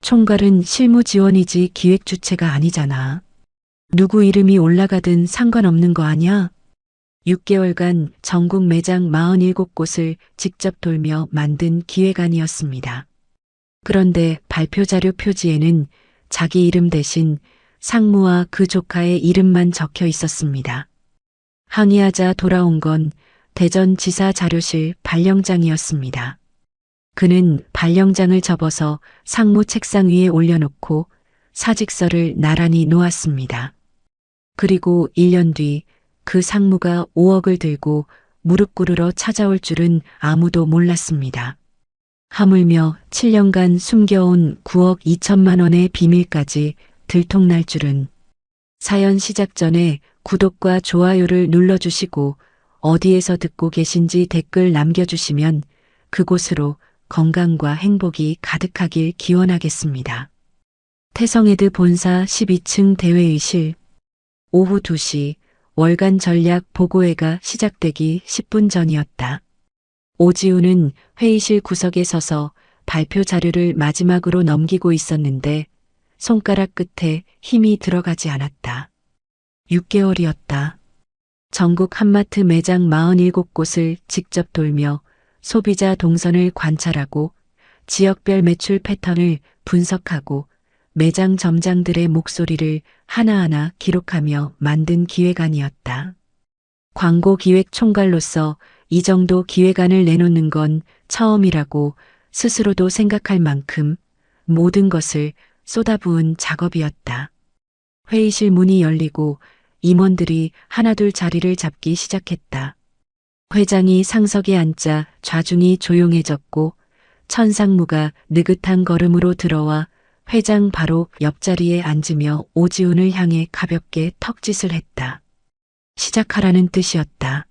총괄은 실무 지원이지 기획 주체가 아니잖아. 누구 이름이 올라가든 상관없는 거 아냐? 6개월간 전국 매장 47곳을 직접 돌며 만든 기획안이었습니다. 그런데 발표 자료 표지에는 자기 이름 대신 상무와 그 조카의 이름만 적혀 있었습니다. 항의하자 돌아온 건 대전지사 자료실 발령장이었습니다. 그는 발령장을 접어서 상무 책상 위에 올려놓고 사직서를 나란히 놓았습니다. 그리고 1년 뒤 그 상무가 5억을 들고 무릎 꿇으러 찾아올 줄은 아무도 몰랐습니다. 하물며 7년간 숨겨온 9억 2천만 원의 비밀까지 들통날 줄은. 사연 시작 전에 구독과 좋아요를 눌러주시고 어디에서 듣고 계신지 댓글 남겨주시면 그곳으로 건강과 행복이 가득하길 기원하겠습니다. 태성에드 본사 12층 대회의실. 오후 2시 월간 전략 보고회가 시작되기 10분 전이었다. 오지훈은 회의실 구석에 서서 발표 자료를 마지막으로 넘기고 있었는데 손가락 끝에 힘이 들어가지 않았다. 6개월이었다. 전국 한마트 매장 47곳을 직접 돌며 소비자 동선을 관찰하고 지역별 매출 패턴을 분석하고 매장 점장들의 목소리를 하나하나 기록하며 만든 기획안이었다. 광고 기획 총괄로서 이 정도 기획안을 내놓는 건 처음이라고 스스로도 생각할 만큼 모든 것을 쏟아부은 작업이었다. 회의실 문이 열리고 임원들이 하나둘 자리를 잡기 시작했다. 회장이 상석에 앉자 좌중이 조용해졌고 천상무가 느긋한 걸음으로 들어와 회장 바로 옆자리에 앉으며 오지훈을 향해 가볍게 턱짓을 했다. 시작하라는 뜻이었다.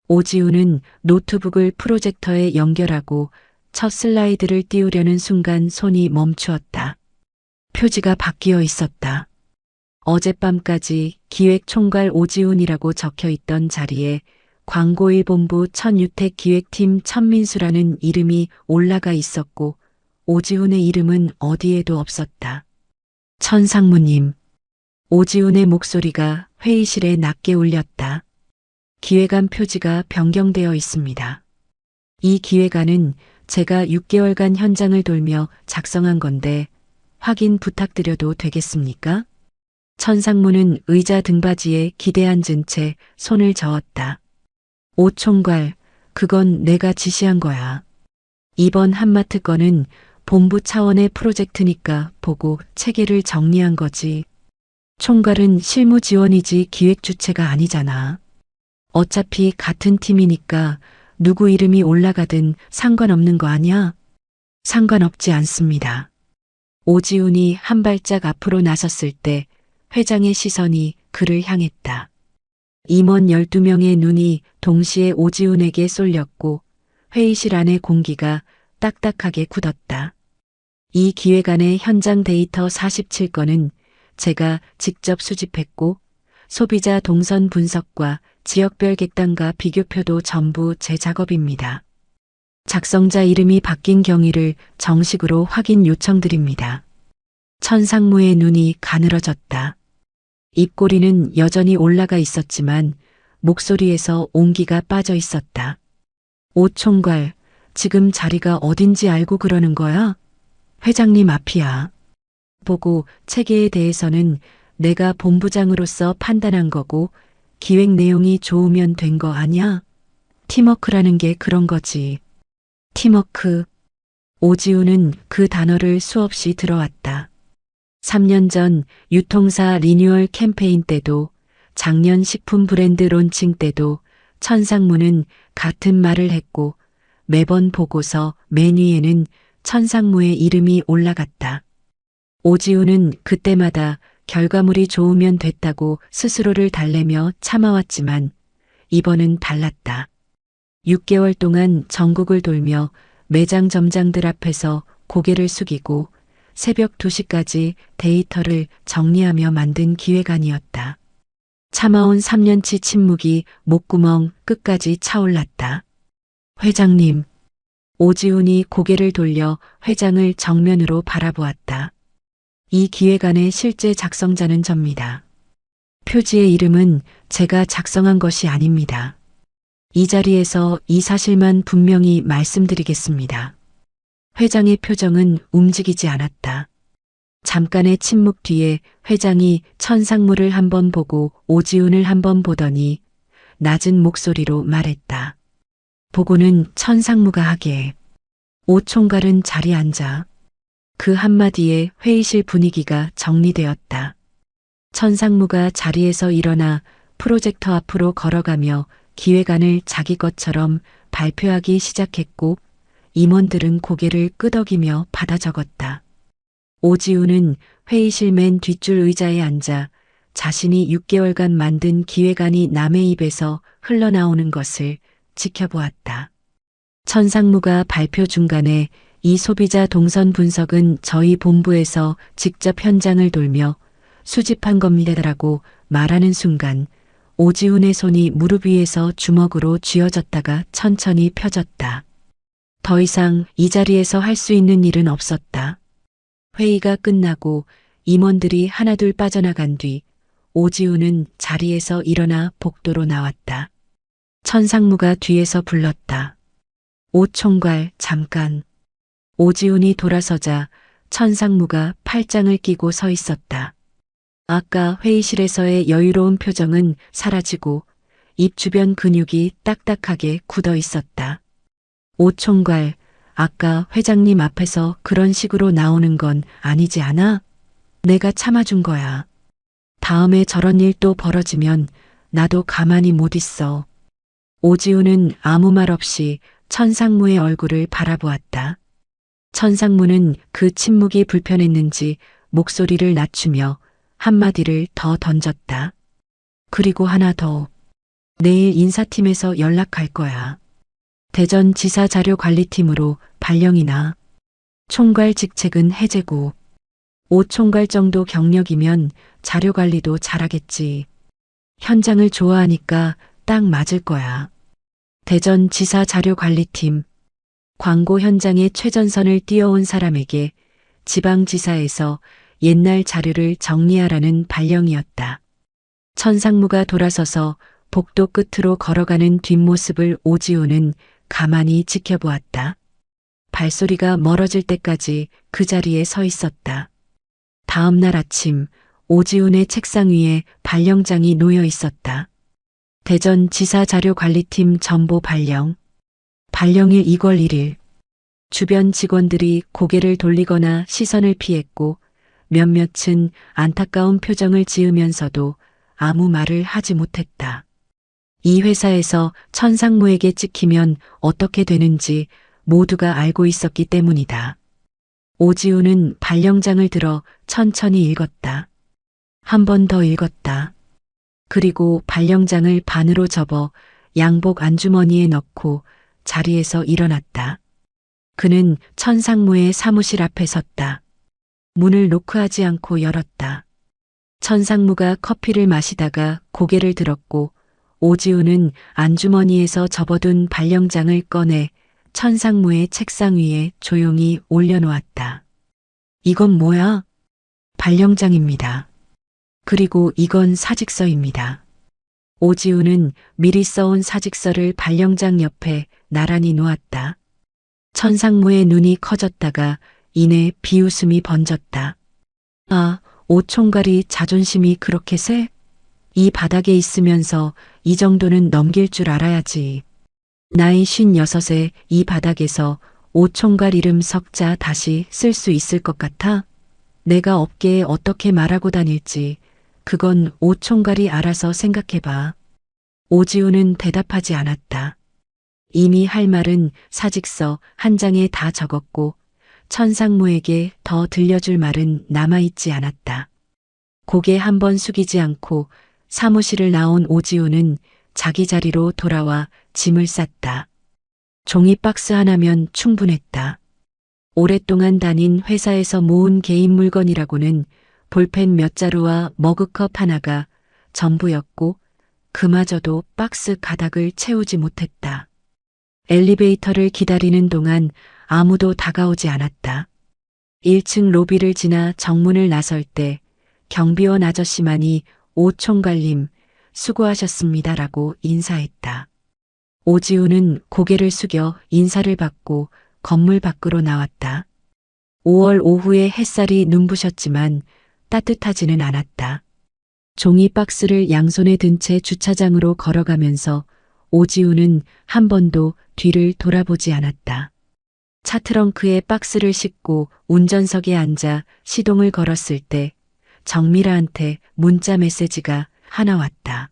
오지훈은 노트북을 프로젝터에 연결하고 첫 슬라이드를 띄우려는 순간 손이 멈추었다. 표지가 바뀌어 있었다. 어젯밤까지 기획총괄 오지훈이라고 적혀 있던 자리에 광고1본부 천유택 기획팀 천민수라는 이름이 올라가 있었고 오지훈의 이름은 어디에도 없었다. 천상무님. 오지훈의 목소리가 회의실에 낮게 울렸다. 기획안 표지가 변경되어 있습니다. 이 기획안은 제가 6개월간 현장을 돌며 작성한 건데 확인 부탁드려도 되겠습니까? 천상무는 의자 등받이에 기대 앉은 채 손을 저었다. 오 총괄, 그건 내가 지시한 거야. 이번 한마트 건은 본부 차원의 프로젝트니까 보고 체계를 정리한 거지. 총괄은 실무 지원이지 기획 주체가 아니잖아. 어차피 같은 팀이니까 누구 이름이 올라가든 상관없는 거 아니야? 상관없지 않습니다. 오지훈이 한 발짝 앞으로 나섰을 때 회장의 시선이 그를 향했다. 임원 12명의 눈이 동시에 오지훈에게 쏠렸고 회의실 안의 공기가 딱딱하게 굳었다. 이 기획안의 현장 데이터 47건은 제가 직접 수집했고 소비자 동선 분석과 지역별 객단과 비교표도 전부 제 작업입니다. 작성자 이름이 바뀐 경위를 정식으로 확인 요청드립니다. 천상무의 눈이 가늘어졌다. 입꼬리는 여전히 올라가 있었지만 목소리에서 온기가 빠져 있었다. 오 총괄, 지금 자리가 어딘지 알고 그러는 거야? 회장님 앞이야. 보고 체계에 대해서는 내가 본부장으로서 판단한 거고 기획 내용이 좋으면 된 거 아니야? 팀워크라는 게 그런 거지. 팀워크. 오지훈은 그 단어를 수없이 들어왔다. 3년 전 유통사 리뉴얼 캠페인 때도 작년 식품 브랜드 론칭 때도 천상무는 같은 말을 했고 매번 보고서 맨 위에는 천상무의 이름이 올라갔다. 오지훈은 그때마다 결과물이 좋으면 됐다고 스스로를 달래며 참아왔지만 이번은 달랐다. 6개월 동안 전국을 돌며 매장 점장들 앞에서 고개를 숙이고 새벽 2시까지 데이터를 정리하며 만든 기획안이었다. 참아온 3년치 침묵이 목구멍 끝까지 차올랐다. 회장님, 오지훈이 고개를 돌려 회장을 정면으로 바라보았다. 이 기획안의 실제 작성자는 접니다. 표지의 이름은 제가 작성한 것이 아닙니다. 이 자리에서 이 사실만 분명히 말씀드리겠습니다. 회장의 표정은 움직이지 않았다. 잠깐의 침묵 뒤에 회장이 천상무를 한번 보고 오지훈을 한번 보더니 낮은 목소리로 말했다. 보고는 천상무가 하게. 오 총괄은 자리에 앉아. 그 한마디에 회의실 분위기가 정리되었다. 천상무가 자리에서 일어나 프로젝터 앞으로 걸어가며 기획안을 자기 것처럼 발표하기 시작했고 임원들은 고개를 끄덕이며 받아 적었다. 오지훈은 회의실 맨 뒷줄 의자에 앉아 자신이 6개월간 만든 기획안이 남의 입에서 흘러나오는 것을 지켜보았다. 천상무가 발표 중간에 이 소비자 동선 분석은 저희 본부에서 직접 현장을 돌며 수집한 겁니다라고 말하는 순간 오지훈의 손이 무릎 위에서 주먹으로 쥐어졌다가 천천히 펴졌다. 더 이상 이 자리에서 할 수 있는 일은 없었다. 회의가 끝나고 임원들이 하나둘 빠져나간 뒤 오지훈은 자리에서 일어나 복도로 나왔다. 천상무가 뒤에서 불렀다. 오 총괄 잠깐. 오지훈이 돌아서자 천상무가 팔짱을 끼고 서 있었다. 아까 회의실에서의 여유로운 표정은 사라지고 입 주변 근육이 딱딱하게 굳어 있었다. 오 총괄, 아까 회장님 앞에서 그런 식으로 나오는 건 아니지 않아? 내가 참아준 거야. 다음에 저런 일 또 벌어지면 나도 가만히 못 있어. 오지훈은 아무 말 없이 천상무의 얼굴을 바라보았다. 천상무는 그 침묵이 불편했는지 목소리를 낮추며 한마디를 더 던졌다. 그리고 하나 더. 내일 인사팀에서 연락할 거야. 대전지사 자료관리팀으로 발령이나. 총괄 직책은 해제고. 오 총괄 정도 경력이면 자료관리도 잘하겠지. 현장을 좋아하니까 딱 맞을 거야. 대전지사 자료관리팀. 광고 현장에 최전선을 뛰어온 사람에게 지방지사에서 옛날 자료를 정리하라는 발령이었다. 천상무가 돌아서서 복도 끝으로 걸어가는 뒷모습을 오지훈은 가만히 지켜보았다. 발소리가 멀어질 때까지 그 자리에 서 있었다. 다음 날 아침 오지훈의 책상 위에 발령장이 놓여 있었다. 대전지사 자료관리팀 전보 발령. 발령일 2월 1일. 주변 직원들이 고개를 돌리거나 시선을 피했고 몇몇은 안타까운 표정을 지으면서도 아무 말을 하지 못했다. 이 회사에서 천상무에게 찍히면 어떻게 되는지 모두가 알고 있었기 때문이다. 오지훈은 발령장을 들어 천천히 읽었다. 한 번 더 읽었다. 그리고 발령장을 반으로 접어 양복 안주머니에 넣고 자리에서 일어났다. 그는 천상무의 사무실 앞에 섰다. 문을 노크하지 않고 열었다. 천상무가 커피를 마시다가 고개를 들었고 오지훈은 안주머니에서 접어둔 발령장을 꺼내 천상무의 책상 위에 조용히 올려놓았다. 이건 뭐야? 발령장입니다. 그리고 이건 사직서입니다. 오지훈은 미리 써온 사직서를 발령장 옆에 나란히 놓았다. 천상무의 눈이 커졌다가 이내 비웃음이 번졌다. 아, 오 총괄이 자존심이 그렇게 세? 이 바닥에 있으면서 이 정도는 넘길 줄 알아야지. 나이 56에 이 바닥에서 오 총괄 이름 석자 다시 쓸 수 있을 것 같아? 내가 업계에 어떻게 말하고 다닐지 그건 오 총괄이 알아서 생각해봐. 오지훈은 대답하지 않았다. 이미 할 말은 사직서 한 장에 다 적었고 천상무에게 더 들려줄 말은 남아있지 않았다. 고개 한번 숙이지 않고 사무실을 나온 오지훈은 자기 자리로 돌아와 짐을 쌌다. 종이 박스 하나면 충분했다. 오랫동안 다닌 회사에서 모은 개인 물건이라고는 볼펜 몇 자루와 머그컵 하나가 전부였고 그마저도 박스 가닥을 채우지 못했다. 엘리베이터를 기다리는 동안 아무도 다가오지 않았다. 1층 로비를 지나 정문을 나설 때 경비원 아저씨만이 오 총괄님 수고하셨습니다라고 인사했다. 오지우는 고개를 숙여 인사를 받고 건물 밖으로 나왔다. 5월 오후에 햇살이 눈부셨지만 따뜻하지는 않았다. 종이 박스를 양손에 든 채 주차장으로 걸어가면서 오지우는 한 번도 뒤를 돌아보지 않았다. 차 트렁크에 박스를 싣고 운전석에 앉아 시동을 걸었을 때 정미라한테 문자 메시지가 하나 왔다.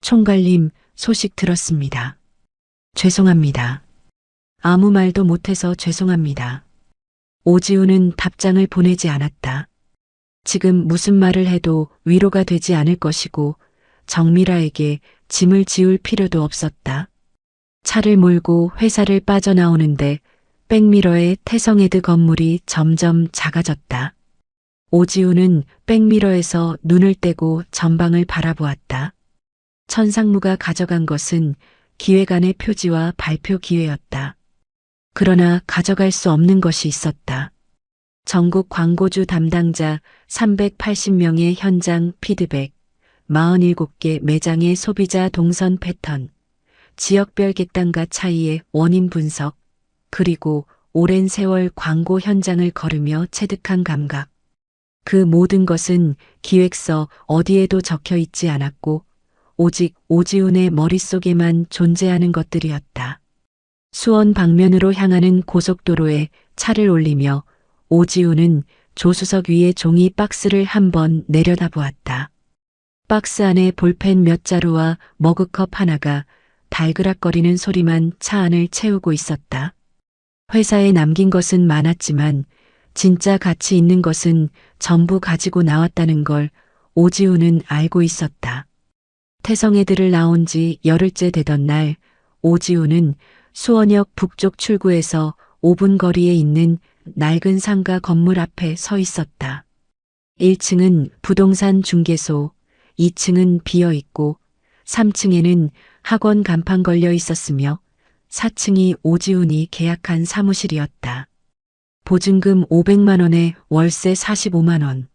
총괄님 소식 들었습니다. 죄송합니다. 아무 말도 못해서 죄송합니다. 오지우는 답장을 보내지 않았다. 지금 무슨 말을 해도 위로가 되지 않을 것이고 정미라에게 짐을 지울 필요도 없었다. 차를 몰고 회사를 빠져나오는데 백미러의 태성에드 건물이 점점 작아졌다. 오지우는 백미러에서 눈을 떼고 전방을 바라보았다. 천상무가 가져간 것은 기획안의 표지와 발표 기회였다. 그러나 가져갈 수 없는 것이 있었다. 전국 광고주 담당자 380명의 현장 피드백, 47개 매장의 소비자 동선 패턴, 지역별 객단가 차이의 원인 분석, 그리고 오랜 세월 광고 현장을 걸으며 체득한 감각. 그 모든 것은 기획서 어디에도 적혀 있지 않았고 오직 오지훈의 머릿속에만 존재하는 것들이었다. 수원 방면으로 향하는 고속도로에 차를 올리며 오지훈은 조수석 위에 종이 박스를 한번 내려다보았다. 박스 안에 볼펜 몇 자루와 머그컵 하나가 달그락거리는 소리만 차 안을 채우고 있었다. 회사에 남긴 것은 많았지만 진짜 가치 있는 것은 전부 가지고 나왔다는 걸 오지훈은 알고 있었다. 태성애들을 나온 지 열흘째 되던 날 오지훈은 수원역 북쪽 출구에서 5분 거리에 있는 낡은 상가 건물 앞에 서 있었다. 1층은 부동산 중개소, 2층은 비어있고 3층에는 학원 간판 걸려 있었으며 4층이 오지훈이 계약한 사무실이었다. 보증금 500만 원에 월세 45만 원.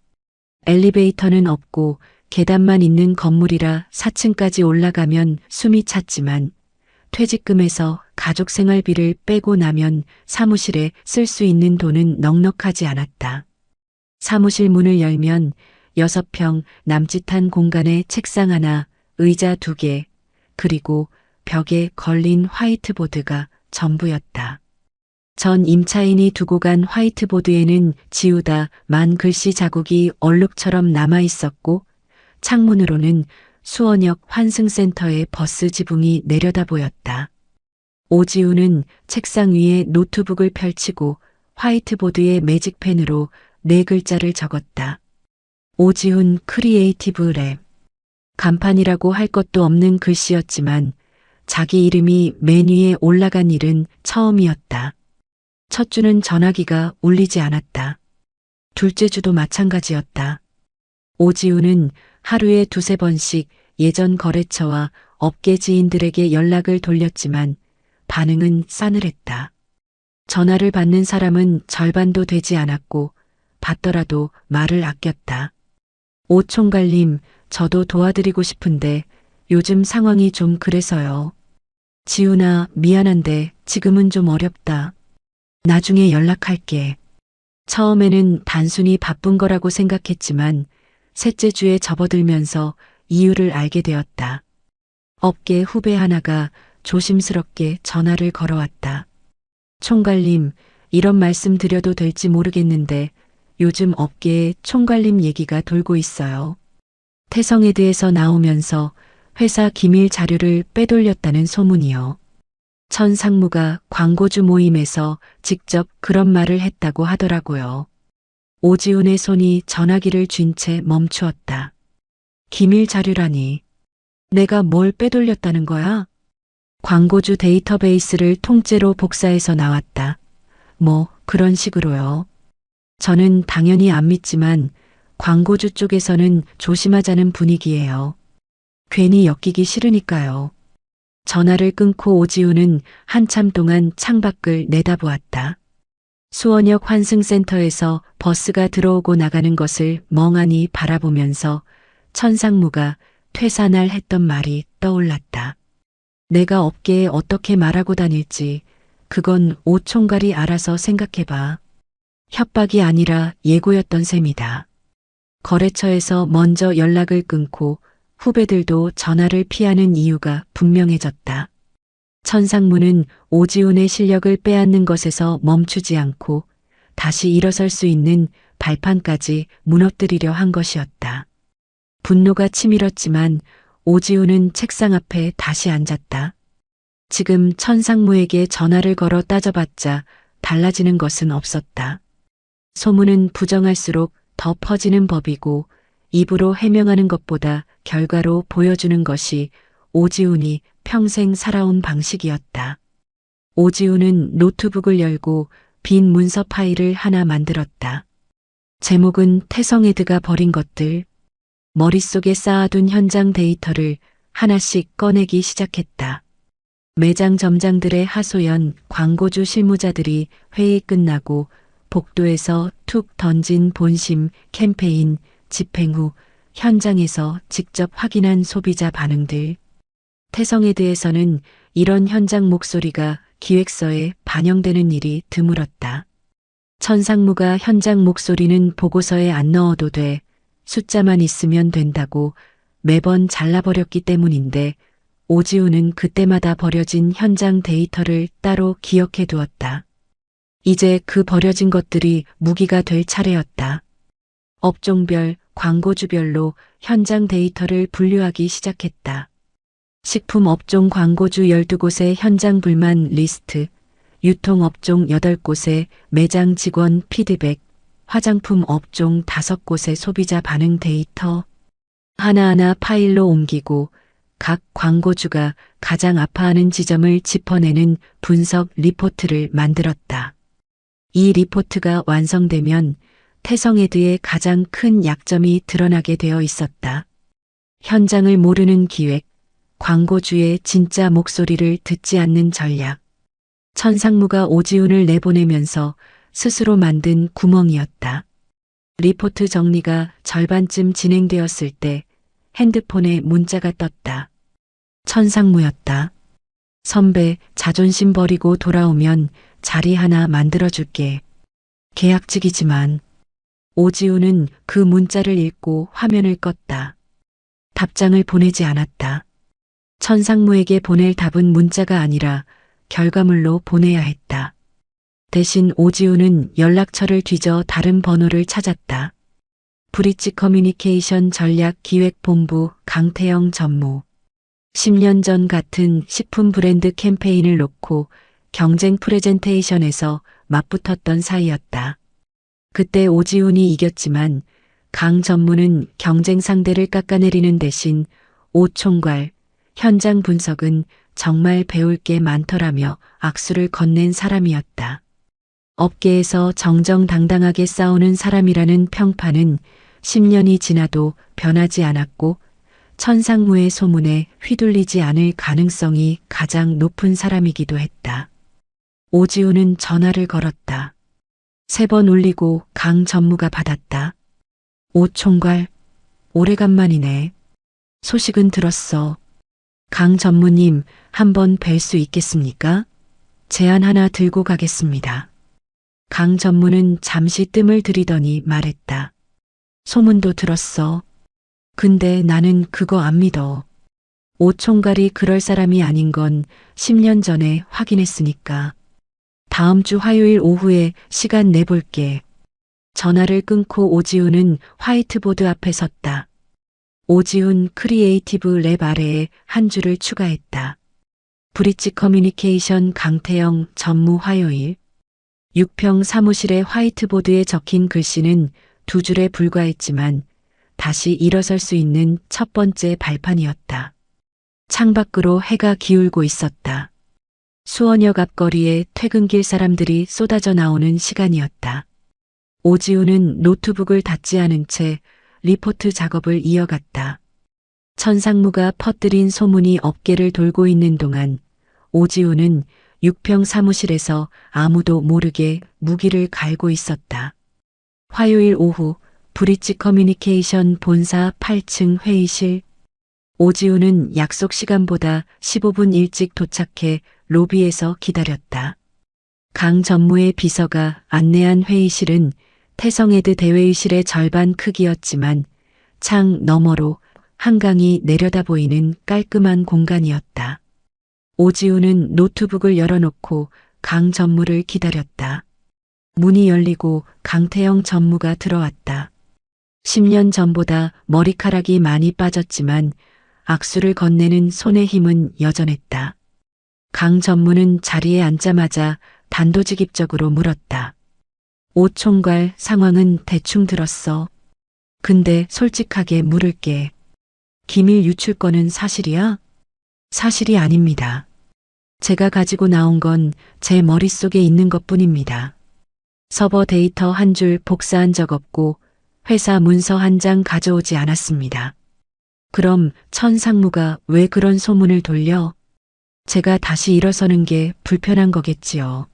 엘리베이터는 없고 계단만 있는 건물이라 4층까지 올라가면 숨이 찼지만 퇴직금에서 가족 생활비를 빼고 나면 사무실에 쓸 수 있는 돈은 넉넉하지 않았다. 사무실 문을 열면 6평 남짓한 공간에 책상 하나, 의자 2개, 그리고 벽에 걸린 화이트보드가 전부였다. 전 임차인이 두고 간 화이트보드에는 지우다 만 글씨 자국이 얼룩처럼 남아 있었고 창문으로는 수원역 환승센터의 버스 지붕이 내려다 보였다. 오지훈은 책상 위에 노트북을 펼치고 화이트보드에 매직펜으로 4글자를 적었다. 오지훈 크리에이티브 랩. 간판이라고 할 것도 없는 글씨였지만 자기 이름이 맨 위에 올라간 일은 처음이었다. 첫 주는 전화기가 울리지 않았다. 둘째 주도 마찬가지였다. 오지훈은 하루에 2~3번씩 예전 거래처와 업계 지인들에게 연락을 돌렸지만 반응은 싸늘했다. 전화를 받는 사람은 절반도 되지 않았고 받더라도 말을 아꼈다. 오 총괄님, 저도 도와드리고 싶은데 요즘 상황이 좀 그래서요. 지훈아, 미안한데 지금은 좀 어렵다. 나중에 연락할게. 처음에는 단순히 바쁜 거라고 생각했지만 셋째 주에 접어들면서 이유를 알게 되었다. 업계 후배 하나가 조심스럽게 전화를 걸어왔다. 총괄님, 이런 말씀 드려도 될지 모르겠는데 요즘 업계에 총괄님 얘기가 돌고 있어요. 태성에드에서 나오면서 회사 기밀 자료를 빼돌렸다는 소문이요. 천상무가 광고주 모임에서 직접 그런 말을 했다고 하더라고요. 오지훈의 손이 전화기를 쥔 채 멈추었다. 기밀 자료라니. 내가 뭘 빼돌렸다는 거야? 광고주 데이터베이스를 통째로 복사해서 나왔다. 뭐 그런 식으로요. 저는 당연히 안 믿지만 광고주 쪽에서는 조심하자는 분위기예요. 괜히 엮이기 싫으니까요. 전화를 끊고 오지훈은 한참 동안 창밖을 내다보았다. 수원역 환승센터에서 버스가 들어오고 나가는 것을 멍하니 바라보면서 천상무가 퇴사날 했던 말이 떠올랐다. 내가 업계에 어떻게 말하고 다닐지 그건 오총괄이 알아서 생각해봐. 협박이 아니라 예고였던 셈이다. 거래처에서 먼저 연락을 끊고 후배들도 전화를 피하는 이유가 분명해졌다. 천상무는 오지훈의 실력을 빼앗는 것에서 멈추지 않고 다시 일어설 수 있는 발판까지 무너뜨리려 한 것이었다. 분노가 치밀었지만 오지훈은 책상 앞에 다시 앉았다. 지금 천상무에게 전화를 걸어 따져봤자 달라지는 것은 없었다. 소문은 부정할수록 더 퍼지는 법이고 입으로 해명하는 것보다 결과로 보여주는 것이 오지훈이 평생 살아온 방식이었다. 오지훈은 노트북을 열고 빈 문서 파일을 하나 만들었다. 제목은 태성에드가 버린 것들. 머릿속에 쌓아둔 현장 데이터를 하나씩 꺼내기 시작했다. 매장 점장들의 하소연, 광고주 실무자들이 회의 끝나고 복도에서 툭 던진 본심, 캠페인, 집행 후 현장에서 직접 확인한 소비자 반응들. 태성에드에서는 이런 현장 목소리가 기획서에 반영되는 일이 드물었다. 천상무가 현장 목소리는 보고서에 안 넣어도 돼, 숫자만 있으면 된다고 매번 잘라버렸기 때문인데 오지훈은 그때마다 버려진 현장 데이터를 따로 기억해 두었다. 이제 그 버려진 것들이 무기가 될 차례였다. 업종별, 광고주별로 현장 데이터를 분류하기 시작했다. 식품업종 광고주 12곳의 현장 불만 리스트, 유통업종 8곳의 매장 직원 피드백, 화장품 업종 5곳의 소비자 반응 데이터, 하나하나 파일로 옮기고 각 광고주가 가장 아파하는 지점을 짚어내는 분석 리포트를 만들었다. 이 리포트가 완성되면 태성에드의 가장 큰 약점이 드러나게 되어 있었다. 현장을 모르는 기획, 광고주의 진짜 목소리를 듣지 않는 전략. 천상무가 오지훈을 내보내면서 스스로 만든 구멍이었다. 리포트 정리가 절반쯤 진행되었을 때 핸드폰에 문자가 떴다. 천상무였다. 선배, 자존심 버리고 돌아오면 자리 하나 만들어줄게. 계약직이지만. 오지훈은 그 문자를 읽고 화면을 껐다. 답장을 보내지 않았다. 천상무에게 보낼 답은 문자가 아니라 결과물로 보내야 했다. 대신 오지훈은 연락처를 뒤져 다른 번호를 찾았다. 브릿지 커뮤니케이션 전략기획본부 강태영 전무. 10년 전 같은 식품 브랜드 캠페인을 놓고 경쟁 프레젠테이션에서 맞붙었던 사이였다. 그때 오지훈이 이겼지만 강 전무는 경쟁 상대를 깎아내리는 대신 오총괄, 현장 분석은 정말 배울 게 많더라며 악수를 건넨 사람이었다. 업계에서 정정당당하게 싸우는 사람이라는 평판은 10년이 지나도 변하지 않았고 천상무의 소문에 휘둘리지 않을 가능성이 가장 높은 사람이기도 했다. 오지훈은 전화를 걸었다. 3번 울리고 강 전무가 받았다. 오 총괄, 오래간만이네. 소식은 들었어. 강 전무님, 한번 뵐 수 있겠습니까? 제안 하나 들고 가겠습니다. 강 전무는 잠시 뜸을 들이더니 말했다. 소문도 들었어. 근데 나는 그거 안 믿어. 오 총괄이 그럴 사람이 아닌 건 10년 전에 확인했으니까. 다음 주 화요일 오후에 시간 내볼게. 전화를 끊고 오지훈은 화이트보드 앞에 섰다. 오지훈 크리에이티브 랩 아래에 한 줄을 추가했다. 브릿지 커뮤니케이션 강태영 전무 화요일. 6평 사무실의 화이트보드에 적힌 글씨는 2줄에 불과했지만 다시 일어설 수 있는 첫 번째 발판이었다. 창밖으로 해가 기울고 있었다. 수원역 앞거리에 퇴근길 사람들이 쏟아져 나오는 시간이었다. 오지훈은 노트북을 닫지 않은 채 리포트 작업을 이어갔다. 천상무가 퍼뜨린 소문이 업계를 돌고 있는 동안 오지우는 6평 사무실에서 아무도 모르게 무기를 갈고 있었다. 화요일 오후 브릿지 커뮤니케이션 본사 8층 회의실. 오지우는 약속 시간보다 15분 일찍 도착해 로비에서 기다렸다. 강 전무의 비서가 안내한 회의실은 태성에드 대회의실의 절반 크기였지만 창 너머로 한강이 내려다 보이는 깔끔한 공간이었다. 오지우는 노트북을 열어놓고 강 전무를 기다렸다. 문이 열리고 강태영 전무가 들어왔다. 10년 전보다 머리카락이 많이 빠졌지만 악수를 건네는 손의 힘은 여전했다. 강 전무는 자리에 앉자마자 단도직입적으로 물었다. 오 총괄, 상황은 대충 들었어. 근데 솔직하게 물을게. 기밀 유출 건은 사실이야? 사실이 아닙니다. 제가 가지고 나온 건 제 머릿속에 있는 것뿐입니다. 서버 데이터 한 줄 복사한 적 없고 회사 문서 한 장 가져오지 않았습니다. 그럼 천상무가 왜 그런 소문을 돌려? 제가 다시 일어서는 게 불편한 거겠지요.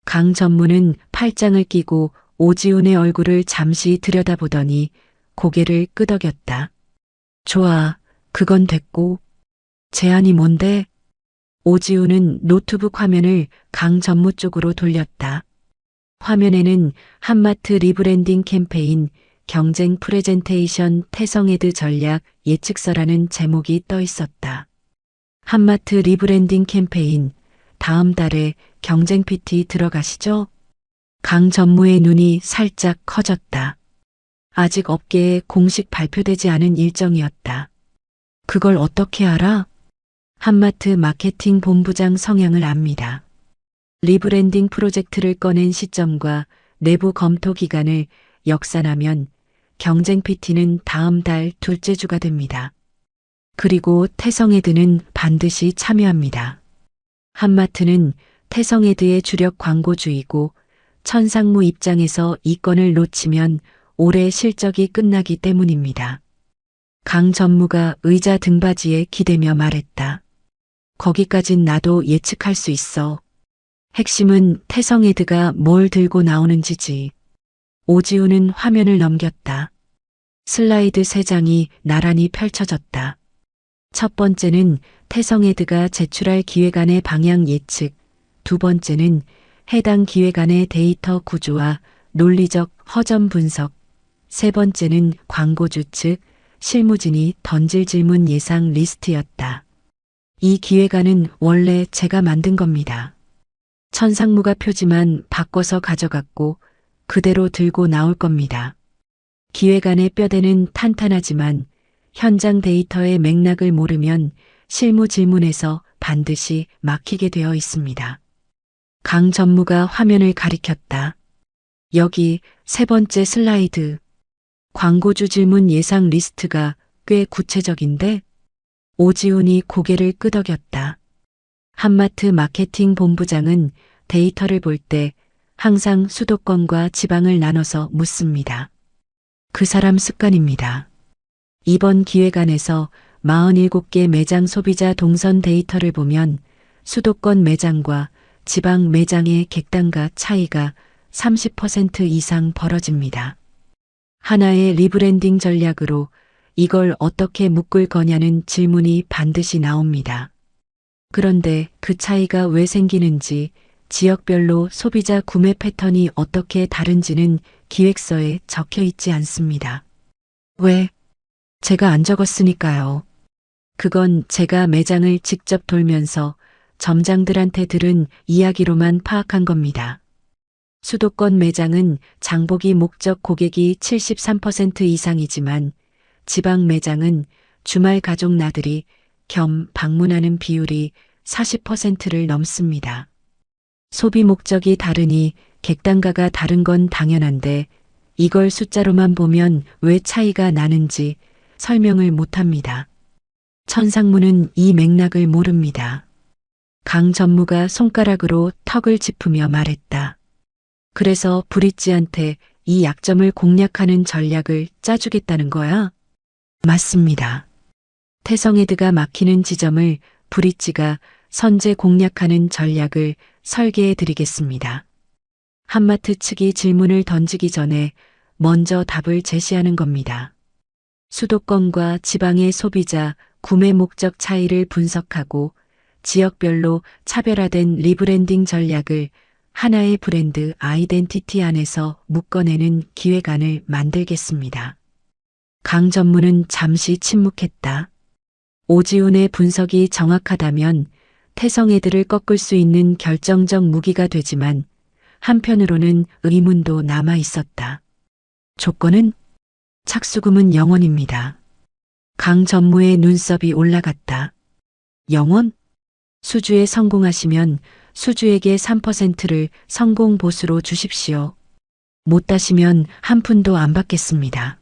강 전무는 팔짱을 끼고 오지훈의 얼굴을 잠시 들여다보더니 고개를 끄덕였다. 좋아, 그건 됐고. 제안이 뭔데? 오지훈은 노트북 화면을 강 전무 쪽으로 돌렸다. 화면에는 한마트 리브랜딩 캠페인 경쟁 프레젠테이션 태성에드 전략 예측서라는 제목이 떠 있었다. 한마트 리브랜딩 캠페인, 다음 달에 경쟁 PT 들어가시죠? 강 전무의 눈이 살짝 커졌다. 아직 업계에 공식 발표되지 않은 일정이었다. 그걸 어떻게 알아? 한마트 마케팅 본부장 성향을 압니다. 리브랜딩 프로젝트를 꺼낸 시점과 내부 검토 기간을 역산하면 경쟁 PT는 다음 달 둘째 주가 됩니다. 그리고 태성에드는 반드시 참여합니다. 한마트는 태성에드의 주력 광고주이고 천상무 입장에서 이 건을 놓치면 올해 실적이 끝나기 때문입니다. 강 전무가 의자 등받이에 기대며 말했다. 거기까진 나도 예측할 수 있어. 핵심은 태성에드가 뭘 들고 나오는지지. 오지훈은 화면을 넘겼다. 슬라이드 3장이 나란히 펼쳐졌다. 첫 번째는 태성에드가 제출할 기획안의 방향 예측, 두 번째는 해당 기획안의 데이터 구조와 논리적 허점 분석, 세 번째는 광고주 측 실무진이 던질 질문 예상 리스트였다. 이 기획안은 원래 제가 만든 겁니다. 천상무가 표지만 바꿔서 가져갔고 그대로 들고 나올 겁니다. 기획안의 뼈대는 탄탄하지만 현장 데이터의 맥락을 모르면 실무 질문에서 반드시 막히게 되어 있습니다. 강 전무가 화면을 가리켰다. 여기 세 번째 슬라이드. 광고주 질문 예상 리스트가 꽤 구체적인데? 오지훈이 고개를 끄덕였다. 한마트 마케팅 본부장은 데이터를 볼 때 항상 수도권과 지방을 나눠서 묻습니다. 그 사람 습관입니다. 이번 기획안에서 47개 매장 소비자 동선 데이터를 보면 수도권 매장과 지방 매장의 객단가 차이가 30% 이상 벌어집니다. 하나의 리브랜딩 전략으로 이걸 어떻게 묶을 거냐는 질문이 반드시 나옵니다. 그런데 그 차이가 왜 생기는지, 지역별로 소비자 구매 패턴이 어떻게 다른지는 기획서에 적혀 있지 않습니다. 왜? 제가 안 적었으니까요. 그건 제가 매장을 직접 돌면서 점장들한테 들은 이야기로만 파악한 겁니다. 수도권 매장은 장보기 목적 고객이 73% 이상이지만 지방 매장은 주말 가족 나들이 겸 방문하는 비율이 40%를 넘습니다. 소비 목적이 다르니 객단가가 다른 건 당연한데 이걸 숫자로만 보면 왜 차이가 나는지 설명을 못합니다. 천상무는 이 맥락을 모릅니다. 강 전무가 손가락으로 턱을 짚으며 말했다. 그래서 브릿지한테 이 약점을 공략하는 전략을 짜주겠다는 거야? 맞습니다. 태성헤드가 막히는 지점을 브릿지가 선제 공략하는 전략을 설계해 드리겠습니다. 한마트 측이 질문을 던지기 전에 먼저 답을 제시하는 겁니다. 수도권과 지방의 소비자 구매 목적 차이를 분석하고 지역별로 차별화된 리브랜딩 전략을 하나의 브랜드 아이덴티티 안에서 묶어내는 기획안을 만들겠습니다. 강 전무는 잠시 침묵했다. 오지훈의 분석이 정확하다면 태성헤드를 꺾을 수 있는 결정적 무기가 되지만 한편으로는 의문도 남아 있었다. 조건은? 착수금은 영원입니다. 강 전무의 눈썹이 올라갔다. 영원? 수주에 성공하시면 수주에게 3%를 성공 보수로 주십시오. 못 따시면 한 푼도 안 받겠습니다.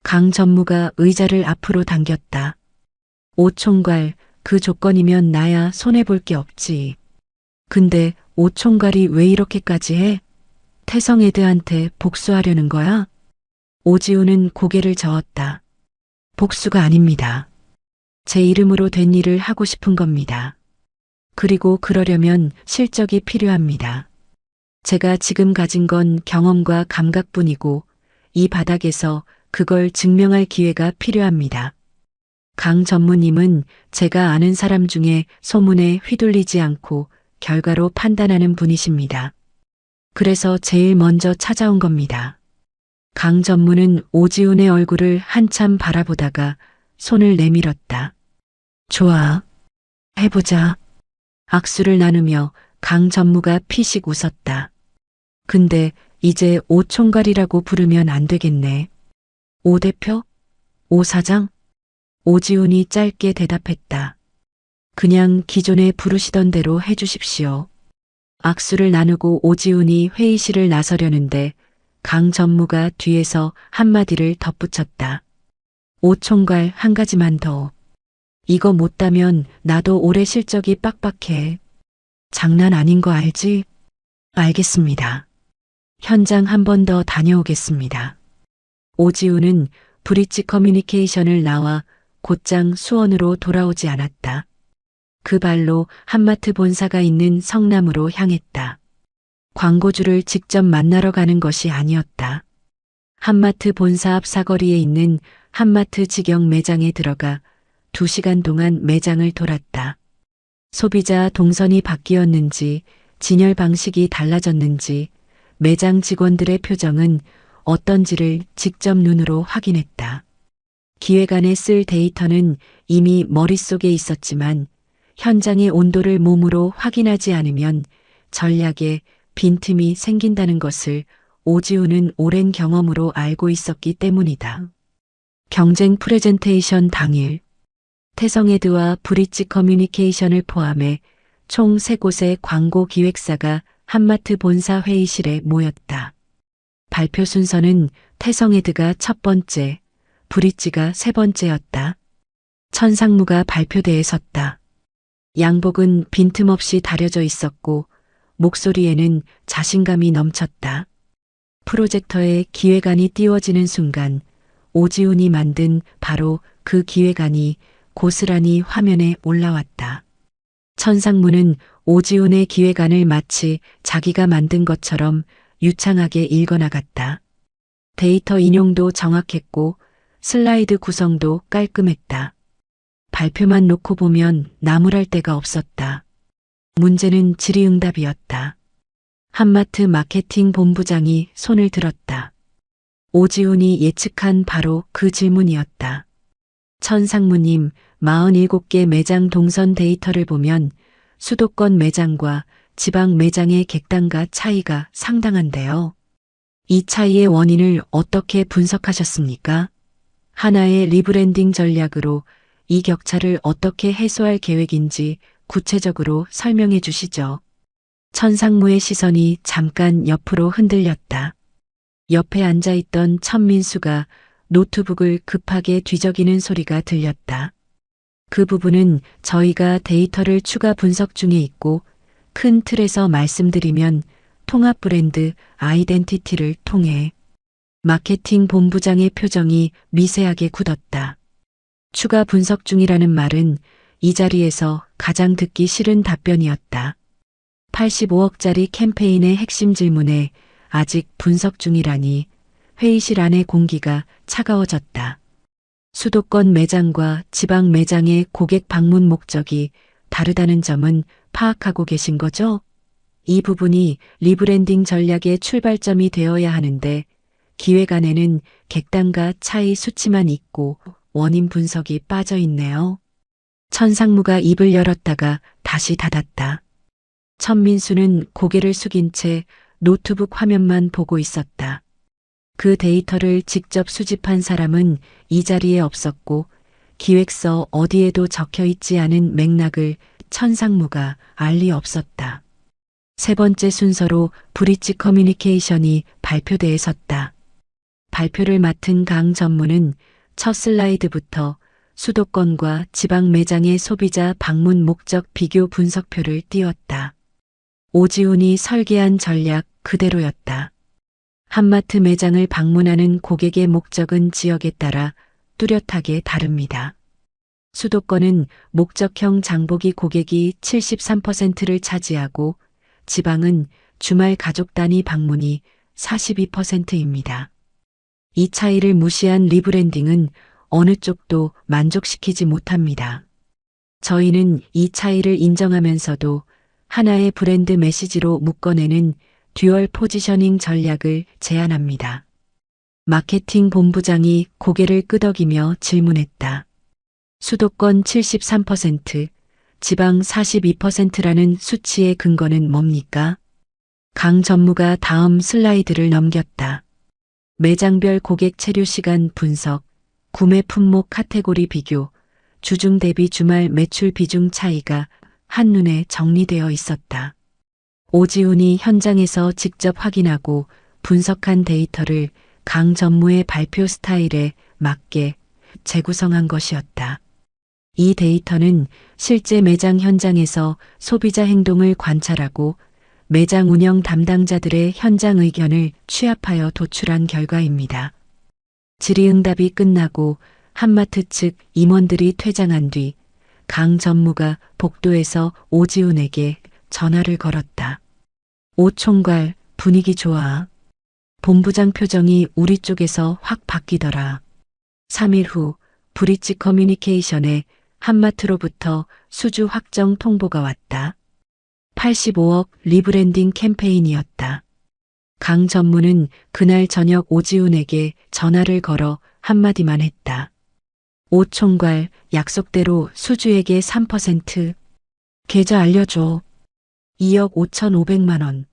강 전무가 의자를 앞으로 당겼다. 오총괄, 그 조건이면 나야 손해볼 게 없지. 근데 오총괄이 왜 이렇게까지 해? 태성헤드한테 복수하려는 거야? 오지훈은 고개를 저었다. 복수가 아닙니다. 제 이름으로 된 일을 하고 싶은 겁니다. 그리고 그러려면 실적이 필요합니다. 제가 지금 가진 건 경험과 감각뿐이고 이 바닥에서 그걸 증명할 기회가 필요합니다. 강 전무님은 제가 아는 사람 중에 소문에 휘둘리지 않고 결과로 판단하는 분이십니다. 그래서 제일 먼저 찾아온 겁니다. 강 전무는 오지훈의 얼굴을 한참 바라보다가 손을 내밀었다. 좋아. 해보자. 악수를 나누며 강 전무가 피식 웃었다. 근데 이제 오 총괄이라고 부르면 안 되겠네. 오 대표? 오 사장? 오지훈이 짧게 대답했다. 그냥 기존에 부르시던 대로 해주십시오. 악수를 나누고 오지훈이 회의실을 나서려는데 강 전무가 뒤에서 한마디를 덧붙였다. 오 총괄 한 가지만 더. 이거 못 따면 나도 올해 실적이 빡빡해. 장난 아닌 거 알지? 알겠습니다. 현장 한 번 더 다녀오겠습니다. 오지훈은 브릿지 커뮤니케이션을 나와 곧장 수원으로 돌아오지 않았다. 그 발로 한마트 본사가 있는 성남으로 향했다. 광고주를 직접 만나러 가는 것이 아니었다. 한마트 본사 앞 사거리에 있는 한마트 직영 매장에 들어가 2시간 동안 매장을 돌았다. 소비자 동선이 바뀌었는지, 진열 방식이 달라졌는지, 매장 직원들의 표정은 어떤지를 직접 눈으로 확인했다. 기획안에 쓸 데이터는 이미 머릿속에 있었지만 현장의 온도를 몸으로 확인하지 않으면 전략에 빈틈이 생긴다는 것을 오지훈은 오랜 경험으로 알고 있었기 때문이다. 경쟁 프레젠테이션 당일, 태성헤드와 브릿지 커뮤니케이션을 포함해 총 3곳의 광고 기획사가 한마트 본사 회의실에 모였다. 발표 순서는 태성헤드가 첫 번째, 브릿지가 세 번째였다. 천상무가 발표대에 섰다. 양복은 빈틈없이 다려져 있었고 목소리에는 자신감이 넘쳤다. 프로젝터에 기획안이 띄워지는 순간 오지훈이 만든 바로 그 기획안이 고스란히 화면에 올라왔다. 천상무는 오지훈의 기획안을 마치 자기가 만든 것처럼 유창하게 읽어나갔다. 데이터 인용도 정확했고 슬라이드 구성도 깔끔했다. 발표만 놓고 보면 나무랄 데가 없었다. 문제는 질의응답이었다. 한마트 마케팅 본부장이 손을 들었다. 오지훈이 예측한 바로 그 질문이었다. 천상무님, 47개 매장 동선 데이터를 보면 수도권 매장과 지방 매장의 객단가 차이가 상당한데요. 이 차이의 원인을 어떻게 분석하셨습니까? 하나의 리브랜딩 전략으로 이 격차를 어떻게 해소할 계획인지 구체적으로 설명해 주시죠. 천상무의 시선이 잠깐 옆으로 흔들렸다. 옆에 앉아있던 천민수가 노트북을 급하게 뒤적이는 소리가 들렸다. 그 부분은 저희가 데이터를 추가 분석 중에 있고 큰 틀에서 말씀드리면 통합 브랜드 아이덴티티를 통해 마케팅 본부장의 표정이 미세하게 굳었다. 추가 분석 중이라는 말은 이 자리에서 가장 듣기 싫은 답변이었다. 85억짜리 캠페인의 핵심 질문에 아직 분석 중이라니 회의실 안의 공기가 차가워졌다. 수도권 매장과 지방 매장의 고객 방문 목적이 다르다는 점은 파악하고 계신 거죠? 이 부분이 리브랜딩 전략의 출발점이 되어야 하는데 기획 안에는 객단가 차이 수치만 있고 원인 분석이 빠져 있네요. 천상무가 입을 열었다가 다시 닫았다. 천민수는 고개를 숙인 채 노트북 화면만 보고 있었다. 그 데이터를 직접 수집한 사람은 이 자리에 없었고 기획서 어디에도 적혀 있지 않은 맥락을 천상무가 알 리 없었다. 세 번째 순서로 브릿지 커뮤니케이션이 발표대에 섰다. 발표를 맡은 강 전무는 첫 슬라이드부터 수도권과 지방 매장의 소비자 방문 목적 비교 분석표를 띄웠다. 오지훈이 설계한 전략 그대로였다. 한마트 매장을 방문하는 고객의 목적은 지역에 따라 뚜렷하게 다릅니다. 수도권은 목적형 장보기 고객이 73%를 차지하고 지방은 주말 가족 단위 방문이 42%입니다. 이 차이를 무시한 리브랜딩은 어느 쪽도 만족시키지 못합니다. 저희는 이 차이를 인정하면서도 하나의 브랜드 메시지로 묶어내는 듀얼 포지셔닝 전략을 제안합니다. 마케팅 본부장이 고개를 끄덕이며 질문했다. 수도권 73%, 지방 42%라는 수치의 근거는 뭡니까? 강 전무가 다음 슬라이드를 넘겼다. 매장별 고객 체류 시간 분석, 구매 품목 카테고리 비교, 주중 대비 주말 매출 비중 차이가 한눈에 정리되어 있었다. 오지훈이 현장에서 직접 확인하고 분석한 데이터를 강 전무의 발표 스타일에 맞게 재구성한 것이었다. 이 데이터는 실제 매장 현장에서 소비자 행동을 관찰하고 매장 운영 담당자들의 현장 의견을 취합하여 도출한 결과입니다. 질의응답이 끝나고 한마트 측 임원들이 퇴장한 뒤 강 전무가 복도에서 오지훈에게 전화를 걸었다. 오 총괄, 분위기 좋아. 본부장 표정이 우리 쪽에서 확 바뀌더라. 3일 후 브릿지 커뮤니케이션에 한마트로부터 수주 확정 통보가 왔다. 85억 리브랜딩 캠페인이었다. 강 전무는 그날 저녁 오지훈에게 전화를 걸어 한마디만 했다. 오 총괄, 약속대로 수주액의 3%. 계좌 알려줘. 2억 5,500만 원.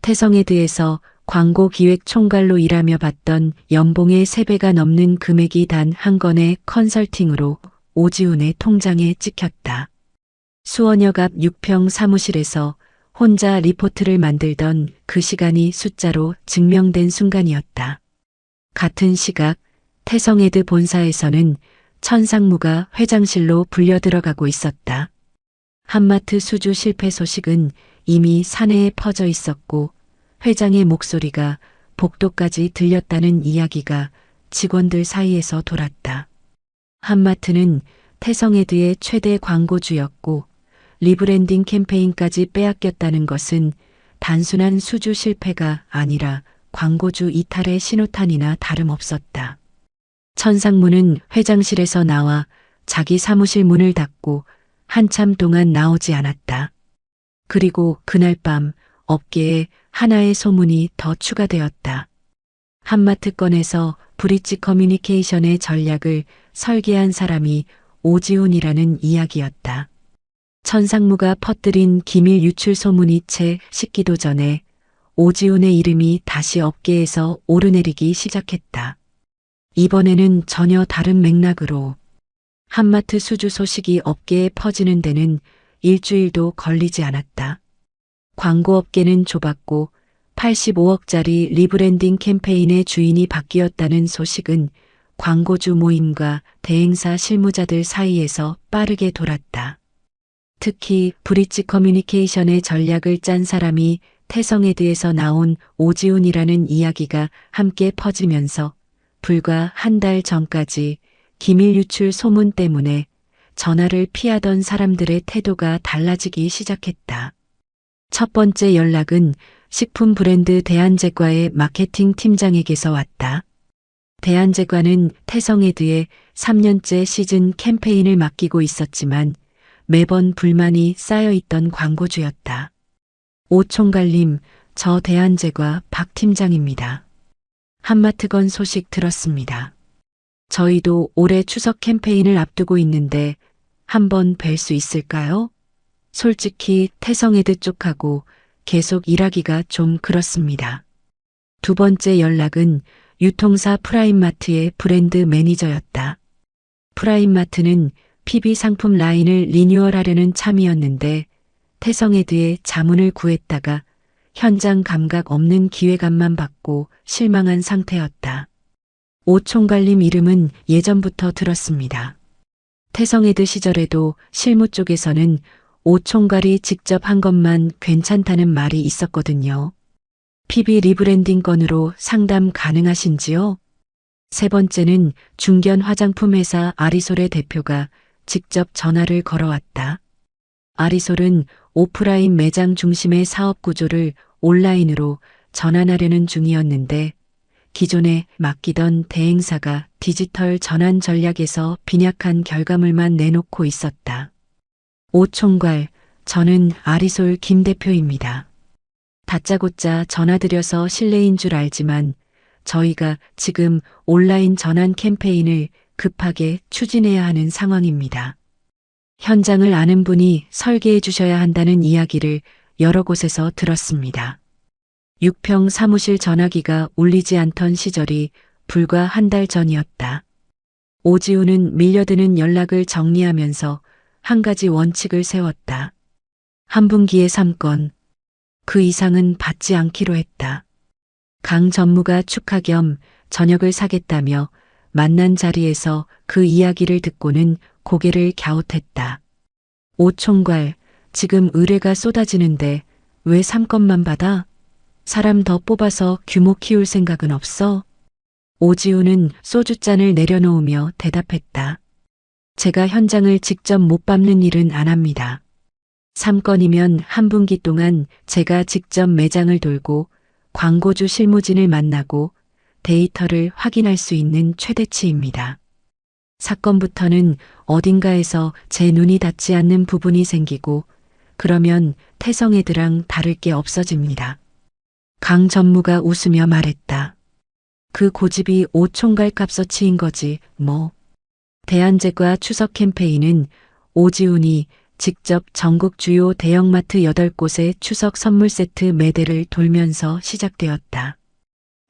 태성에드에서 광고 기획 총괄로 일하며 받던 연봉의 3배가 넘는 금액이 단 한 건의 컨설팅으로 오지훈의 통장에 찍혔다. 수원역 앞 6평 사무실에서 혼자 리포트를 만들던 그 시간이 숫자로 증명된 순간이었다. 같은 시각 태성에드 본사에서는 천상무가 회장실로 불려 들어가고 있었다. 한마트 수주 실패 소식은 이미 사내에 퍼져 있었고 회장의 목소리가 복도까지 들렸다는 이야기가 직원들 사이에서 돌았다. 한마트는 태성에드의 최대 광고주였고 리브랜딩 캠페인까지 빼앗겼다는 것은 단순한 수주 실패가 아니라 광고주 이탈의 신호탄이나 다름없었다. 천상무는 회장실에서 나와 자기 사무실 문을 닫고 한참 동안 나오지 않았다. 그리고 그날 밤 업계에 하나의 소문이 더 추가되었다. 한마트 건에서 브릿지 커뮤니케이션의 전략을 설계한 사람이 오지훈이라는 이야기였다. 천상무가 퍼뜨린 기밀 유출 소문이 채 식기도 전에 오지훈의 이름이 다시 업계에서 오르내리기 시작했다. 이번에는 전혀 다른 맥락으로 한마트 수주 소식이 업계에 퍼지는 데는 일주일도 걸리지 않았다. 광고업계는 좁았고 85억짜리 리브랜딩 캠페인의 주인이 바뀌었다는 소식은 광고주 모임과 대행사 실무자들 사이에서 빠르게 돌았다. 특히 브릿지 커뮤니케이션의 전략을 짠 사람이 태성에드에서 나온 오지훈이라는 이야기가 함께 퍼지면서 불과 한 달 전까지 기밀 유출 소문 때문에 전화를 피하던 사람들의 태도가 달라지기 시작했다. 첫 번째 연락은 식품 브랜드 대한제과의 마케팅 팀장에게서 왔다. 대한제과는 태성에드의 3년째 시즌 캠페인을 맡기고 있었지만 매번 불만이 쌓여있던 광고주였다. 오 총괄님, 저 대한제과 박 팀장입니다. 한마트건 소식 들었습니다. 저희도 올해 추석 캠페인을 앞두고 있는데 한번 뵐 수 있을까요? 솔직히 태성에드 쪽하고 계속 일하기가 좀 그렇습니다. 두 번째 연락은 유통사 프라임마트의 브랜드 매니저였다. 프라임마트는 PB 상품 라인을 리뉴얼하려는 참이었는데 태성에드의 자문을 구했다가 현장 감각 없는 기획안만 받고 실망한 상태였다. 오 총괄님 이름은 예전부터 들었습니다. 태성에드 시절에도 실무 쪽에서는 오 총괄이 직접 한 것만 괜찮다는 말이 있었거든요. PB 리브랜딩 건으로 상담 가능하신지요? 세 번째는 중견 화장품 회사 아리솔의 대표가 직접 전화를 걸어왔다. 아리솔은 오프라인 매장 중심의 사업 구조를 온라인으로 전환하려는 중이었는데 기존에 맡기던 대행사가 디지털 전환 전략에서 빈약한 결과물만 내놓고 있었다. 오 총괄, 저는 아리솔 김 대표입니다. 다짜고짜 전화드려서 실례인 줄 알지만 저희가 지금 온라인 전환 캠페인을 급하게 추진해야 하는 상황입니다. 현장을 아는 분이 설계해 주셔야 한다는 이야기를 여러 곳에서 들었습니다. 6평 사무실 전화기가 울리지 않던 시절이 불과 한 달 전이었다. 오지우는 밀려드는 연락을 정리하면서 한 가지 원칙을 세웠다. 한 분기에 3건, 그 이상은 받지 않기로 했다. 강 전무가 축하 겸 저녁을 사겠다며 만난 자리에서 그 이야기를 듣고는 고개를 갸웃했다. 오 총괄, 지금 의뢰가 쏟아지는데 왜 3건만 받아? 사람 더 뽑아서 규모 키울 생각은 없어? 오지우는 소주잔을 내려놓으며 대답했다. 제가 현장을 직접 못 밟는 일은 안 합니다. 3건이면 한 분기 동안 제가 직접 매장을 돌고 광고주 실무진을 만나고 데이터를 확인할 수 있는 최대치입니다. 사건부터는 어딘가에서 제 눈이 닿지 않는 부분이 생기고 그러면 태성에드랑 다를 게 없어집니다. 강 전무가 웃으며 말했다. 그 고집이 오 총괄 값어치인 거지 뭐. 대한제과 추석 캠페인은 오지훈이 직접 전국 주요 대형마트 8곳의 추석 선물 세트 매대를 돌면서 시작되었다.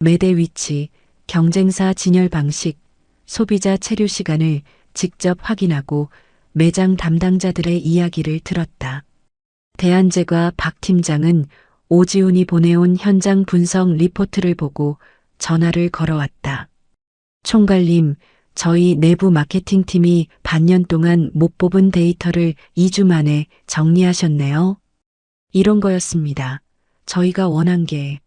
매대 위치, 경쟁사 진열 방식, 소비자 체류 시간을 직접 확인하고 매장 담당자들의 이야기를 들었다. 대한제과 박 팀장은 오지훈이 보내온 현장 분석 리포트를 보고 전화를 걸어왔다. 총괄님, 저희 내부 마케팅팀이 반년 동안 못 뽑은 데이터를 2주 만에 정리하셨네요. 이런 거였습니다. 저희가 원한 게.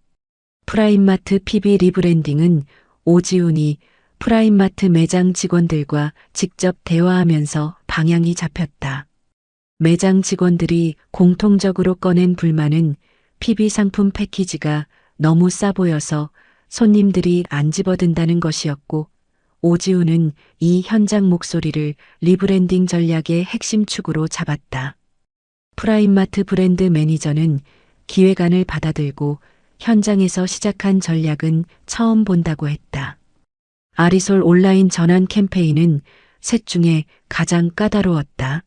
프라임마트 PB 리브랜딩은 오지훈이 프라임마트 매장 직원들과 직접 대화하면서 방향이 잡혔다. 매장 직원들이 공통적으로 꺼낸 불만은 PB 상품 패키지가 너무 싸 보여서 손님들이 안 집어든다는 것이었고 오지훈은 이 현장 목소리를 리브랜딩 전략의 핵심 축으로 잡았다. 프라임마트 브랜드 매니저는 기획안을 받아들고 현장에서 시작한 전략은 처음 본다고 했다. 아리솔 온라인 전환 캠페인은 셋 중에 가장 까다로웠다.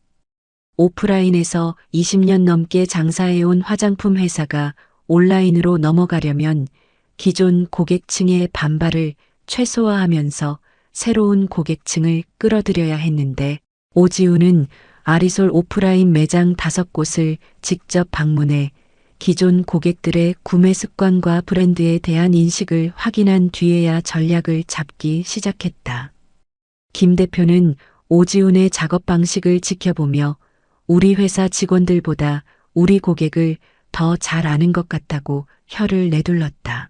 오프라인에서 20년 넘게 장사해온 화장품 회사가 온라인으로 넘어가려면 기존 고객층의 반발을 최소화하면서 새로운 고객층을 끌어들여야 했는데 오지훈은 아리솔 오프라인 매장 5곳을 직접 방문해 기존 고객들의 구매 습관과 브랜드에 대한 인식을 확인한 뒤에야 전략을 잡기 시작했다. 김 대표는 오지훈의 작업 방식을 지켜보며 우리 회사 직원들보다 우리 고객을 더 잘 아는 것 같다고 혀를 내둘렀다.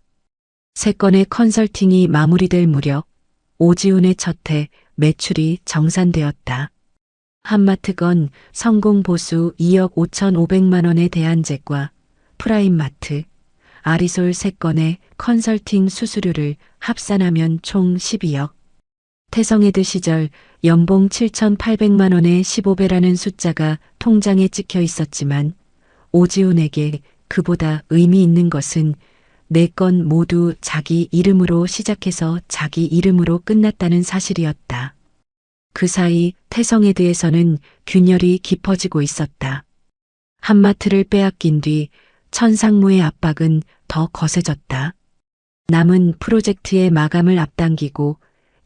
3건의 컨설팅이 마무리될 무렵 오지훈의 첫해 매출이 정산되었다. 한마트건 성공 보수 2억 5,500만 원의 대한제과, 프라임마트, 아리솔 3건의 컨설팅 수수료를 합산하면 총 12억. 태성헤드 시절 연봉 7,800만 원의 15배라는 숫자가 통장에 찍혀 있었지만 오지훈에게 그보다 의미 있는 것은 4건 모두 자기 이름으로 시작해서 자기 이름으로 끝났다는 사실이었다. 그 사이 태성헤드에서는 균열이 깊어지고 있었다. 한마트를 빼앗긴 뒤 천상무의 압박은 더 거세졌다. 남은 프로젝트의 마감을 앞당기고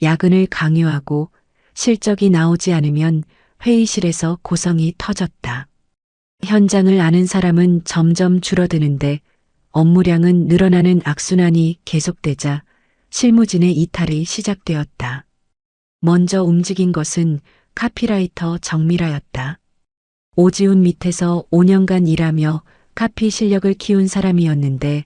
야근을 강요하고 실적이 나오지 않으면 회의실에서 고성이 터졌다. 현장을 아는 사람은 점점 줄어드는데 업무량은 늘어나는 악순환이 계속되자 실무진의 이탈이 시작되었다. 먼저 움직인 것은 카피라이터 정미라였다. 오지훈 밑에서 5년간 일하며 카피 실력을 키운 사람이었는데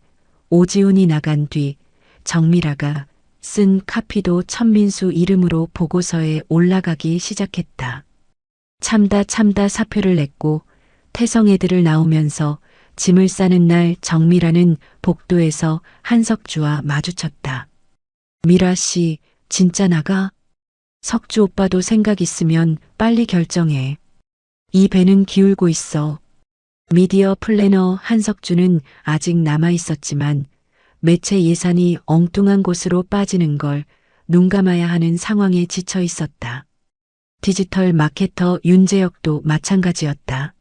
오지훈이 나간 뒤 정미라가 쓴 카피도 천민수 이름으로 보고서에 올라가기 시작했다. 참다 사표를 냈고 태성헤드를 나오면서 짐을 싸는 날 정미라는 복도에서 한석주와 마주쳤다. 미라 씨, 진짜 나가? 석주 오빠도 생각 있으면 빨리 결정해. 이 배는 기울고 있어. 미디어 플래너 한석주는 아직 남아 있었지만 매체 예산이 엉뚱한 곳으로 빠지는 걸 눈감아야 하는 상황에 지쳐 있었다. 디지털 마케터 윤재혁도 마찬가지였다.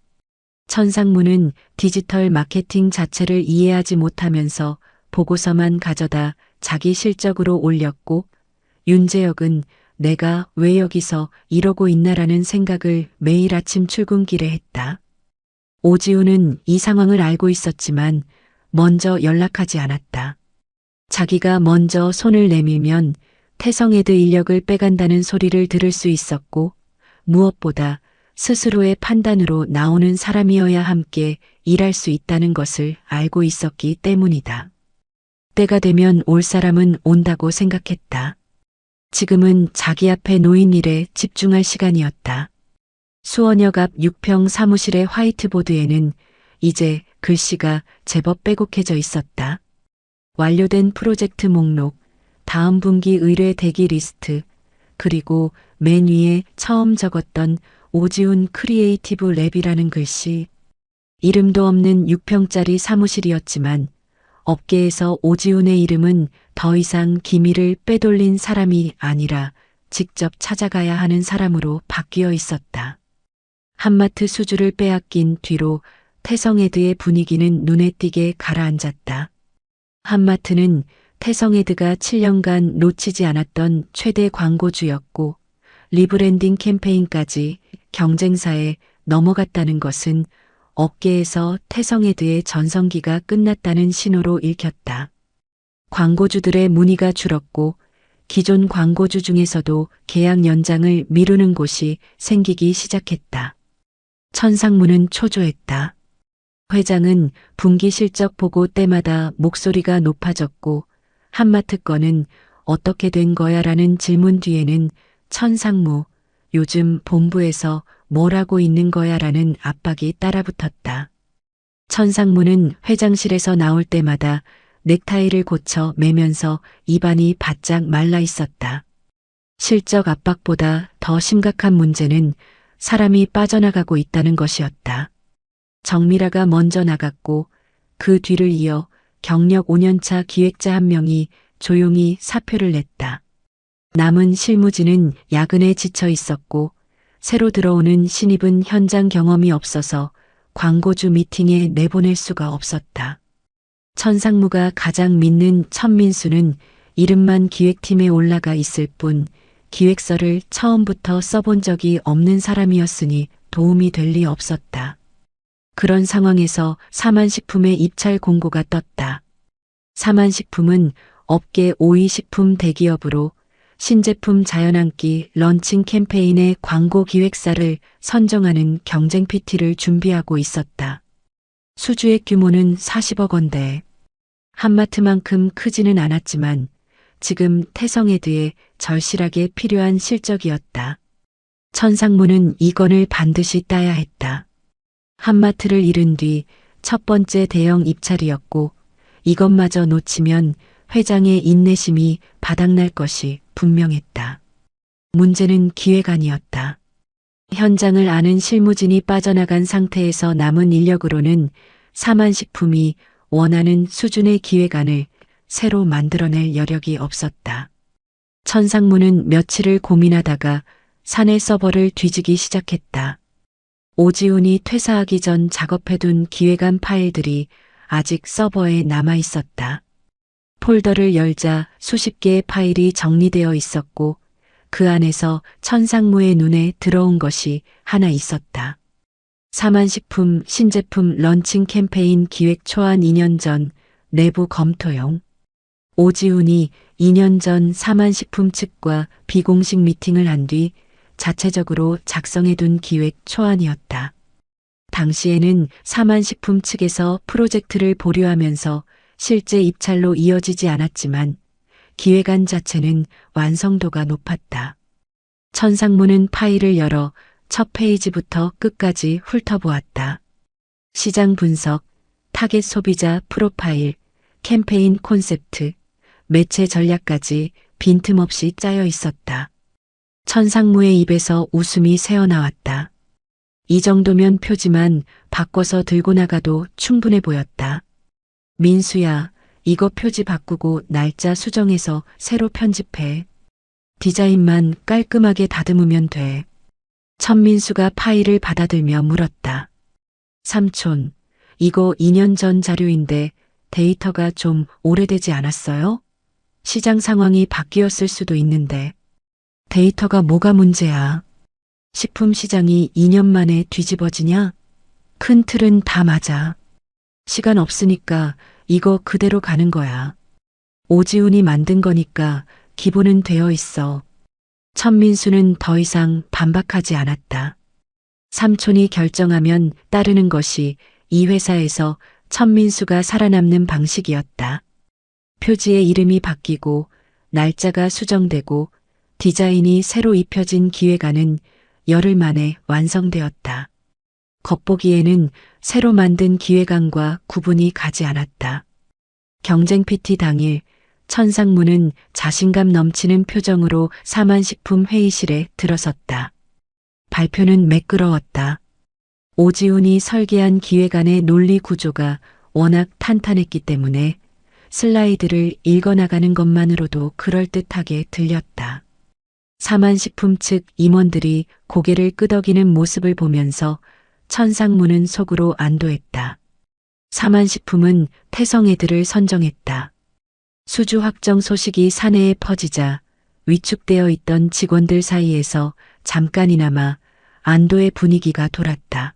천상무는 디지털 마케팅 자체를 이해하지 못하면서 보고서만 가져다 자기 실적으로 올렸고 윤재혁은 내가 왜 여기서 이러고 있나라는 생각을 매일 아침 출근길에 했다. 오지훈은 이 상황을 알고 있었지만 먼저 연락하지 않았다. 자기가 먼저 손을 내밀면 태성헤드 인력을 빼간다는 소리를 들을 수 있었고 무엇보다 스스로의 판단으로 나오는 사람이어야 함께 일할 수 있다는 것을 알고 있었기 때문이다. 때가 되면 올 사람은 온다고 생각했다. 지금은 자기 앞에 놓인 일에 집중할 시간이었다. 수원역 앞 6평 사무실의 화이트보드에는 이제 글씨가 제법 빼곡해져 있었다. 완료된 프로젝트 목록, 다음 분기 의뢰 대기 리스트, 그리고 맨 위에 처음 적었던 오지훈 크리에이티브 랩이라는 글씨. 이름도 없는 6평짜리 사무실이었지만 업계에서 오지훈의 이름은 더 이상 기밀을 빼돌린 사람이 아니라 직접 찾아가야 하는 사람으로 바뀌어 있었다. 한마트 수주를 빼앗긴 뒤로 태성헤드의 분위기는 눈에 띄게 가라앉았다. 한마트는 태성헤드가 7년간 놓치지 않았던 최대 광고주였고 리브랜딩 캠페인까지 경쟁사에 넘어갔다는 것은 업계에서 태성헤드의 전성기가 끝났다는 신호로 읽혔다. 광고주들의 문의가 줄었고 기존 광고주 중에서도 계약 연장을 미루는 곳이 생기기 시작했다. 천상무는 초조했다. 회장은 분기 실적 보고 때마다 목소리가 높아졌고 한마트 건은 어떻게 된 거야라는 질문 뒤에는 천상무, 요즘 본부에서 뭘 하고 있는 거야라는 압박이 따라붙었다. 천상무는 회장실에서 나올 때마다 넥타이를 고쳐 매면서 입안이 바짝 말라 있었다. 실적 압박보다 더 심각한 문제는 사람이 빠져나가고 있다는 것이었다. 정미라가 먼저 나갔고 그 뒤를 이어 경력 5년차 기획자 한 명이 조용히 사표를 냈다. 남은 실무진은 야근에 지쳐 있었고 새로 들어오는 신입은 현장 경험이 없어서 광고주 미팅에 내보낼 수가 없었다. 천상무가 가장 믿는 천민수는 이름만 기획팀에 올라가 있을 뿐 기획서를 처음부터 써본 적이 없는 사람이었으니 도움이 될 리 없었다. 그런 상황에서 사만식품의 입찰 공고가 떴다. 사만식품은 업계 5위 식품 대기업으로 신제품 자연한끼 런칭 캠페인의 광고 기획사를 선정하는 경쟁 PT를 준비하고 있었다. 수주액 규모는 40억 원대. 한마트만큼 크지는 않았지만 지금 태성에드에 절실하게 필요한 실적이었다. 천상무는 이건을 반드시 따야 했다. 한마트를 잃은 뒤 첫 번째 대형 입찰이었고 이것마저 놓치면 회장의 인내심이 바닥날 것이 분명했다. 문제는 기획안이었다. 현장을 아는 실무진이 빠져나간 상태에서 남은 인력으로는 사만식품이 원하는 수준의 기획안을 새로 만들어낼 여력이 없었다. 천상무는 며칠을 고민하다가 사내 서버를 뒤지기 시작했다. 오지훈이 퇴사하기 전 작업해둔 기획안 파일들이 아직 서버에 남아 있었다. 폴더를 열자 수십 개의 파일이 정리되어 있었고 그 안에서 천상무의 눈에 들어온 것이 하나 있었다. 사만식품 신제품 런칭 캠페인 기획 초안 2년 전 내부 검토용. 오지훈이 2년 전 사만식품 측과 비공식 미팅을 한 뒤 자체적으로 작성해둔 기획 초안이었다. 당시에는 사만식품 측에서 프로젝트를 보류하면서 실제 입찰로 이어지지 않았지만 기획안 자체는 완성도가 높았다. 천상무는 파일을 열어 첫 페이지부터 끝까지 훑어보았다. 시장 분석, 타겟 소비자 프로파일, 캠페인 콘셉트, 매체 전략까지 빈틈없이 짜여 있었다. 천상무의 입에서 웃음이 새어나왔다. 이 정도면 표지만 바꿔서 들고 나가도 충분해 보였다. 민수야, 이거 표지 바꾸고 날짜 수정해서 새로 편집해. 디자인만 깔끔하게 다듬으면 돼. 천민수가 파일을 받아들며 물었다. 삼촌, 이거 2년 전 자료인데 데이터가 좀 오래되지 않았어요? 시장 상황이 바뀌었을 수도 있는데. 데이터가 뭐가 문제야? 식품 시장이 2년 만에 뒤집어지냐? 큰 틀은 다 맞아. 시간 없으니까 이거 그대로 가는 거야. 오지훈이 만든 거니까 기본은 되어 있어. 천민수는 더 이상 반박하지 않았다. 삼촌이 결정하면 따르는 것이 이 회사에서 천민수가 살아남는 방식이었다. 표지의 이름이 바뀌고 날짜가 수정되고 디자인이 새로 입혀진 기획안은 열흘 만에 완성되었다. 겉보기에는 새로 만든 기획안과 구분이 가지 않았다. 경쟁 PT 당일 천상무는 자신감 넘치는 표정으로 사만식품 회의실에 들어섰다. 발표는 매끄러웠다. 오지훈이 설계한 기획안의 논리 구조가 워낙 탄탄했기 때문에 슬라이드를 읽어나가는 것만으로도 그럴듯하게 들렸다. 사만식품 측 임원들이 고개를 끄덕이는 모습을 보면서 천상무는 속으로 안도했다. 사만식품은 태성애들을 선정했다. 수주 확정 소식이 사내에 퍼지자 위축되어 있던 직원들 사이에서 잠깐이나마 안도의 분위기가 돌았다.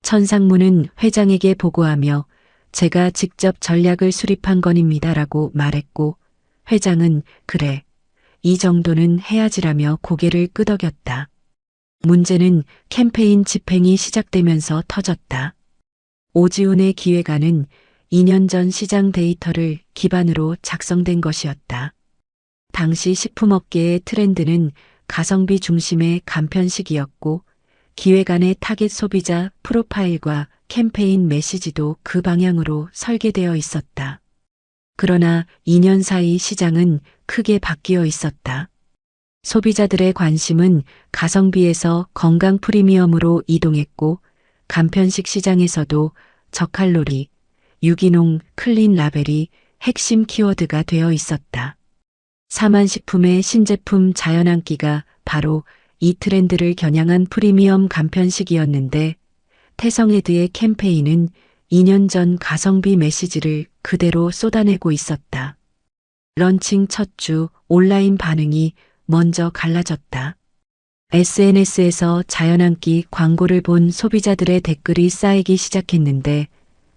천상무는 회장에게 보고하며 제가 직접 전략을 수립한 건입니다라고 말했고 회장은 그래, 이 정도는 해야지라며 고개를 끄덕였다. 문제는 캠페인 집행이 시작되면서 터졌다. 오지훈의 기획안은 2년 전 시장 데이터를 기반으로 작성된 것이었다. 당시 식품업계의 트렌드는 가성비 중심의 간편식이었고 기획안의 타겟 소비자 프로파일과 캠페인 메시지도 그 방향으로 설계되어 있었다. 그러나 2년 사이 시장은 크게 바뀌어 있었다. 소비자들의 관심은 가성비에서 건강 프리미엄으로 이동했고 간편식 시장에서도 저칼로리, 유기농, 클린 라벨이 핵심 키워드가 되어 있었다. 사만식품의 신제품 자연한끼가 바로 이 트렌드를 겨냥한 프리미엄 간편식이었는데 태성에드의 캠페인은 2년 전 가성비 메시지를 그대로 쏟아내고 있었다. 런칭 첫 주 온라인 반응이 먼저 갈라졌다. SNS에서 자연한끼 광고를 본 소비자들의 댓글이 쌓이기 시작했는데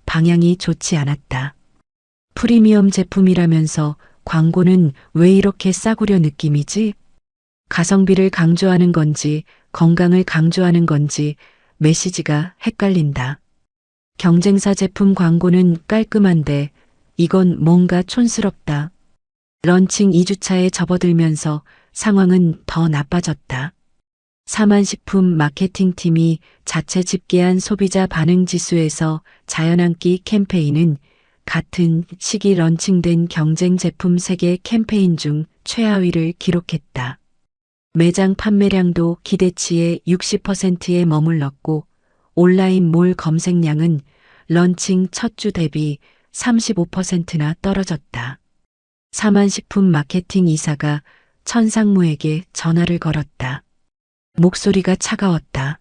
방향이 좋지 않았다. 프리미엄 제품이라면서 광고는 왜 이렇게 싸구려 느낌이지? 가성비를 강조하는 건지 건강을 강조하는 건지 메시지가 헷갈린다. 경쟁사 제품 광고는 깔끔한데 이건 뭔가 촌스럽다. 런칭 2주차에 접어들면서 상황은 더 나빠졌다. 사만식품 마케팅팀이 자체 집계한 소비자 반응 지수에서 자연한끼 캠페인은 같은 시기 런칭된 경쟁 제품 3개 캠페인 중 최하위를 기록했다. 매장 판매량도 기대치의 60%에 머물렀고 온라인 몰 검색량은 런칭 첫 주 대비 35%나 떨어졌다. 사만식품 마케팅 이사가 천상무에게 전화를 걸었다. 목소리가 차가웠다.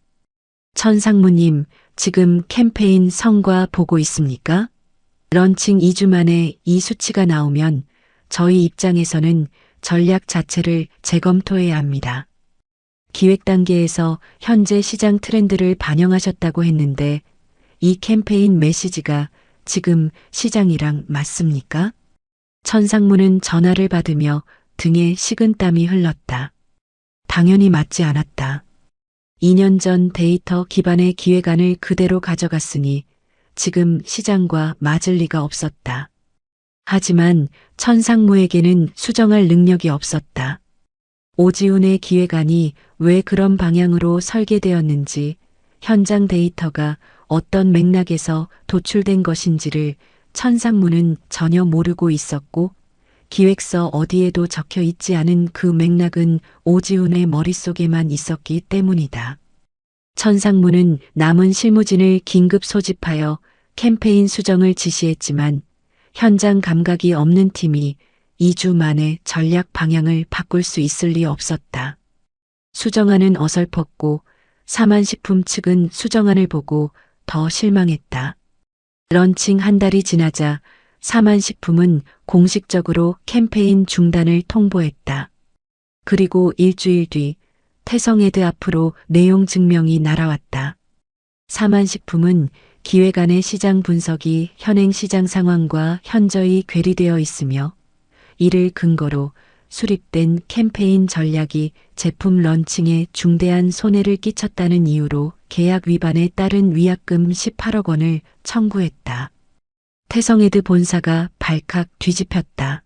천상무님, 지금 캠페인 성과 보고 있습니까? 런칭 2주 만에 이 수치가 나오면 저희 입장에서는 전략 자체를 재검토해야 합니다. 기획 단계에서 현재 시장 트렌드를 반영하셨다고 했는데 이 캠페인 메시지가 지금 시장이랑 맞습니까? 천상무는 전화를 받으며 등에 식은땀이 흘렀다. 당연히 맞지 않았다. 2년 전 데이터 기반의 기획안을 그대로 가져갔으니 지금 시장과 맞을 리가 없었다. 하지만 천상무에게는 수정할 능력이 없었다. 오지훈의 기획안이 왜 그런 방향으로 설계되었는지, 현장 데이터가 어떤 맥락에서 도출된 것인지를 천상무는 전혀 모르고 있었고 기획서 어디에도 적혀 있지 않은 그 맥락은 오지훈의 머릿속에만 있었기 때문이다. 천상무는 남은 실무진을 긴급 소집하여 캠페인 수정을 지시했지만 현장 감각이 없는 팀이 2주 만에 전략 방향을 바꿀 수 있을 리 없었다. 수정안은 어설펐고 사만식품 측은 수정안을 보고 더 실망했다. 런칭 한 달이 지나자 사만식품은 공식적으로 캠페인 중단을 통보했다. 그리고 일주일 뒤 태성에드 앞으로 내용 증명이 날아왔다. 사만식품은 기획안의 시장 분석이 현행 시장 상황과 현저히 괴리되어 있으며 이를 근거로 수립된 캠페인 전략이 제품 런칭에 중대한 손해를 끼쳤다는 이유로 계약 위반에 따른 위약금 18억 원을 청구했다. 태성에드 본사가 발칵 뒤집혔다.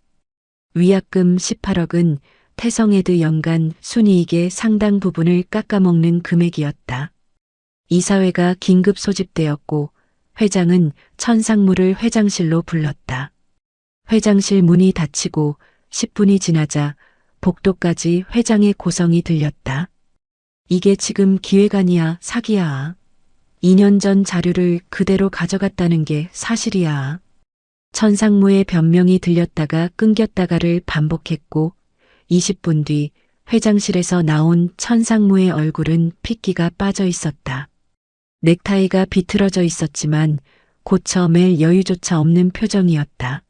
위약금 18억은 태성에드 연간 순이익의 상당 부분을 깎아먹는 금액이었다. 이사회가 긴급 소집되었고 회장은 천상무를 회장실로 불렀다. 회장실 문이 닫히고 10분이 지나자 복도까지 회장의 고성이 들렸다. 이게 지금 기획안이야, 사기야. 2년 전 자료를 그대로 가져갔다는 게 사실이야. 천상무의 변명이 들렸다가 끊겼다가를 반복했고 20분 뒤 회장실에서 나온 천상무의 얼굴은 핏기가 빠져 있었다. 넥타이가 비틀어져 있었지만 고쳐 맬 여유조차 없는 표정이었다.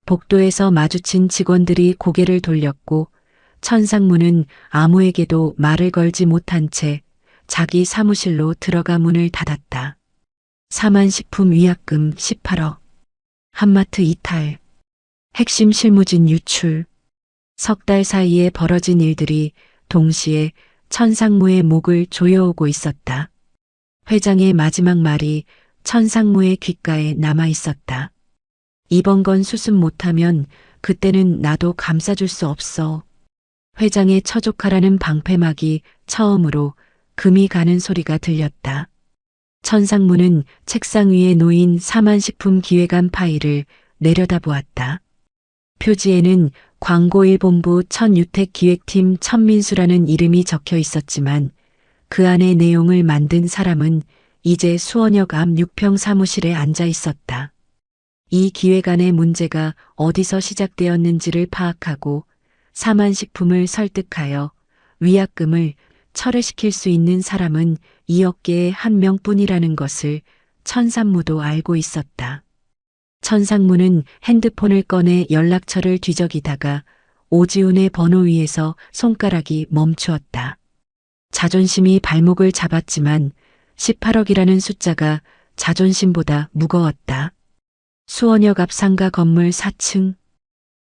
복도에서 마주친 직원들이 고개를 돌렸고 천상무는 아무에게도 말을 걸지 못한 채 자기 사무실로 들어가 문을 닫았다. 사만식품 위약금 18억. 한마트 이탈. 핵심 실무진 유출. 석 달 사이에 벌어진 일들이 동시에 천상무의 목을 조여오고 있었다. 회장의 마지막 말이 천상무의 귓가에 남아 있었다. 이번 건 수습 못하면 그때는 나도 감싸줄 수 없어. 회장의 처족하라는 방패막이 처음으로 금이 가는 소리가 들렸다. 천상무는 책상 위에 놓인 사만식품 기획안 파일을 내려다보았다. 표지에는 광고일본부 천유택기획팀 천민수라는 이름이 적혀 있었지만 그 안의 내용을 만든 사람은 이제 수원역 앞 6평 사무실에 앉아 있었다. 이 기획안의 문제가 어디서 시작되었는지를 파악하고 사만식품을 설득하여 위약금을 철회시킬 수 있는 사람은 이 업계의 한 명뿐이라는 것을 천상무도 알고 있었다. 천상무는 핸드폰을 꺼내 연락처를 뒤적이다가 오지훈의 번호 위에서 손가락이 멈추었다. 자존심이 발목을 잡았지만 18억이라는 숫자가 자존심보다 무거웠다. 수원역 앞 상가 건물 4층.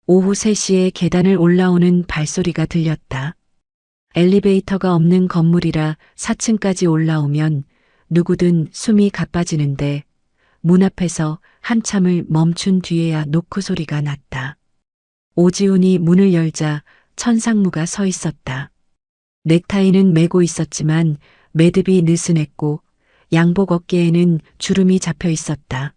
오후 3시에 계단을 올라오는 발소리가 들렸다. 엘리베이터가 없는 건물이라 4층까지 올라오면 누구든 숨이 가빠지는데 문 앞에서 한참을 멈춘 뒤에야 노크 소리가 났다. 오지훈이 문을 열자 천상무가 서 있었다. 넥타이는 매고 있었지만 매듭이 느슨했고 양복 어깨에는 주름이 잡혀 있었다.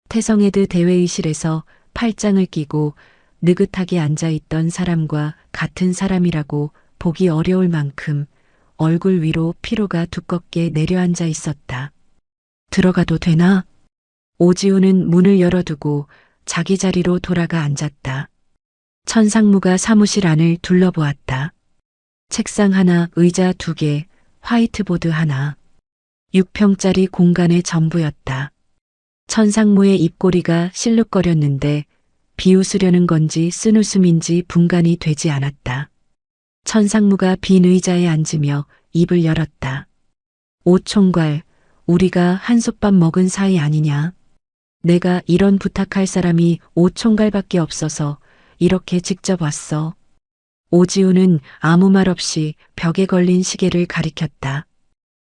태성헤드 대회의실에서 팔짱을 끼고 느긋하게 앉아있던 사람과 같은 사람이라고 보기 어려울 만큼 얼굴 위로 피로가 두껍게 내려앉아 있었다. 들어가도 되나? 오지훈은 문을 열어두고 자기 자리로 돌아가 앉았다. 천상무가 사무실 안을 둘러보았다. 책상 하나, 의자 2개, 화이트보드 하나. 6평짜리 공간의 전부였다. 천상무의 입꼬리가 실룩거렸는데 비웃으려는 건지 쓴웃음인지 분간이 되지 않았다. 천상무가 빈 의자에 앉으며 입을 열었다. 오총괄, 우리가 한솥밥 먹은 사이 아니냐? 내가 이런 부탁할 사람이 오총괄밖에 없어서 이렇게 직접 왔어. 오지훈은 아무 말 없이 벽에 걸린 시계를 가리켰다.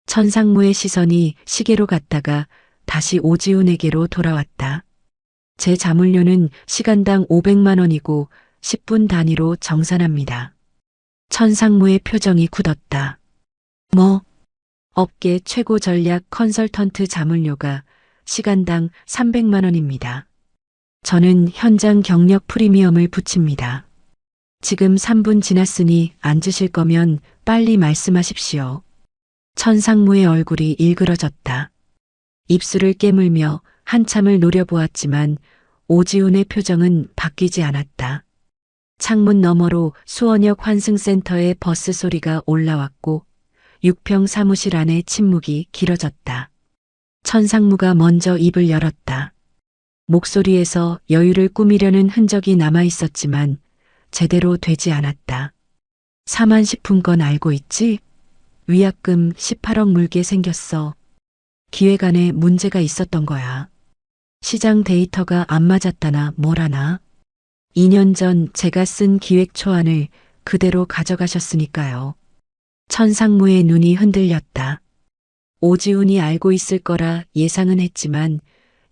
천상무의 시선이 시계로 갔다가 다시 오지훈에게로 돌아왔다. 제 자물쇠는 시간당 500만 원이고 10분 단위로 정산합니다. 천상무의 표정이 굳었다. 뭐? 업계 최고 전략 컨설턴트 자물쇠가 시간당 300만 원입니다. 저는 현장 경력 프리미엄을 붙입니다. 지금 3분 지났으니 앉으실 거면 빨리 말씀하십시오. 천상무의 얼굴이 일그러졌다. 입술을 깨물며 한참을 노려보았지만 오지훈의 표정은 바뀌지 않았다. 창문 너머로 수원역 환승센터의 버스 소리가 올라왔고 6평 사무실 안의 침묵이 길어졌다. 천상무가 먼저 입을 열었다. 목소리에서 여유를 꾸미려는 흔적이 남아 있었지만 제대로 되지 않았다. 사만식품 건 알고 있지? 위약금 18억 물게 생겼어. 기획안에 문제가 있었던 거야. 시장 데이터가 안 맞았다나 뭐라나. 2년 전 제가 쓴 기획 초안을 그대로 가져가셨으니까요. 천상무의 눈이 흔들렸다. 오지훈이 알고 있을 거라 예상은 했지만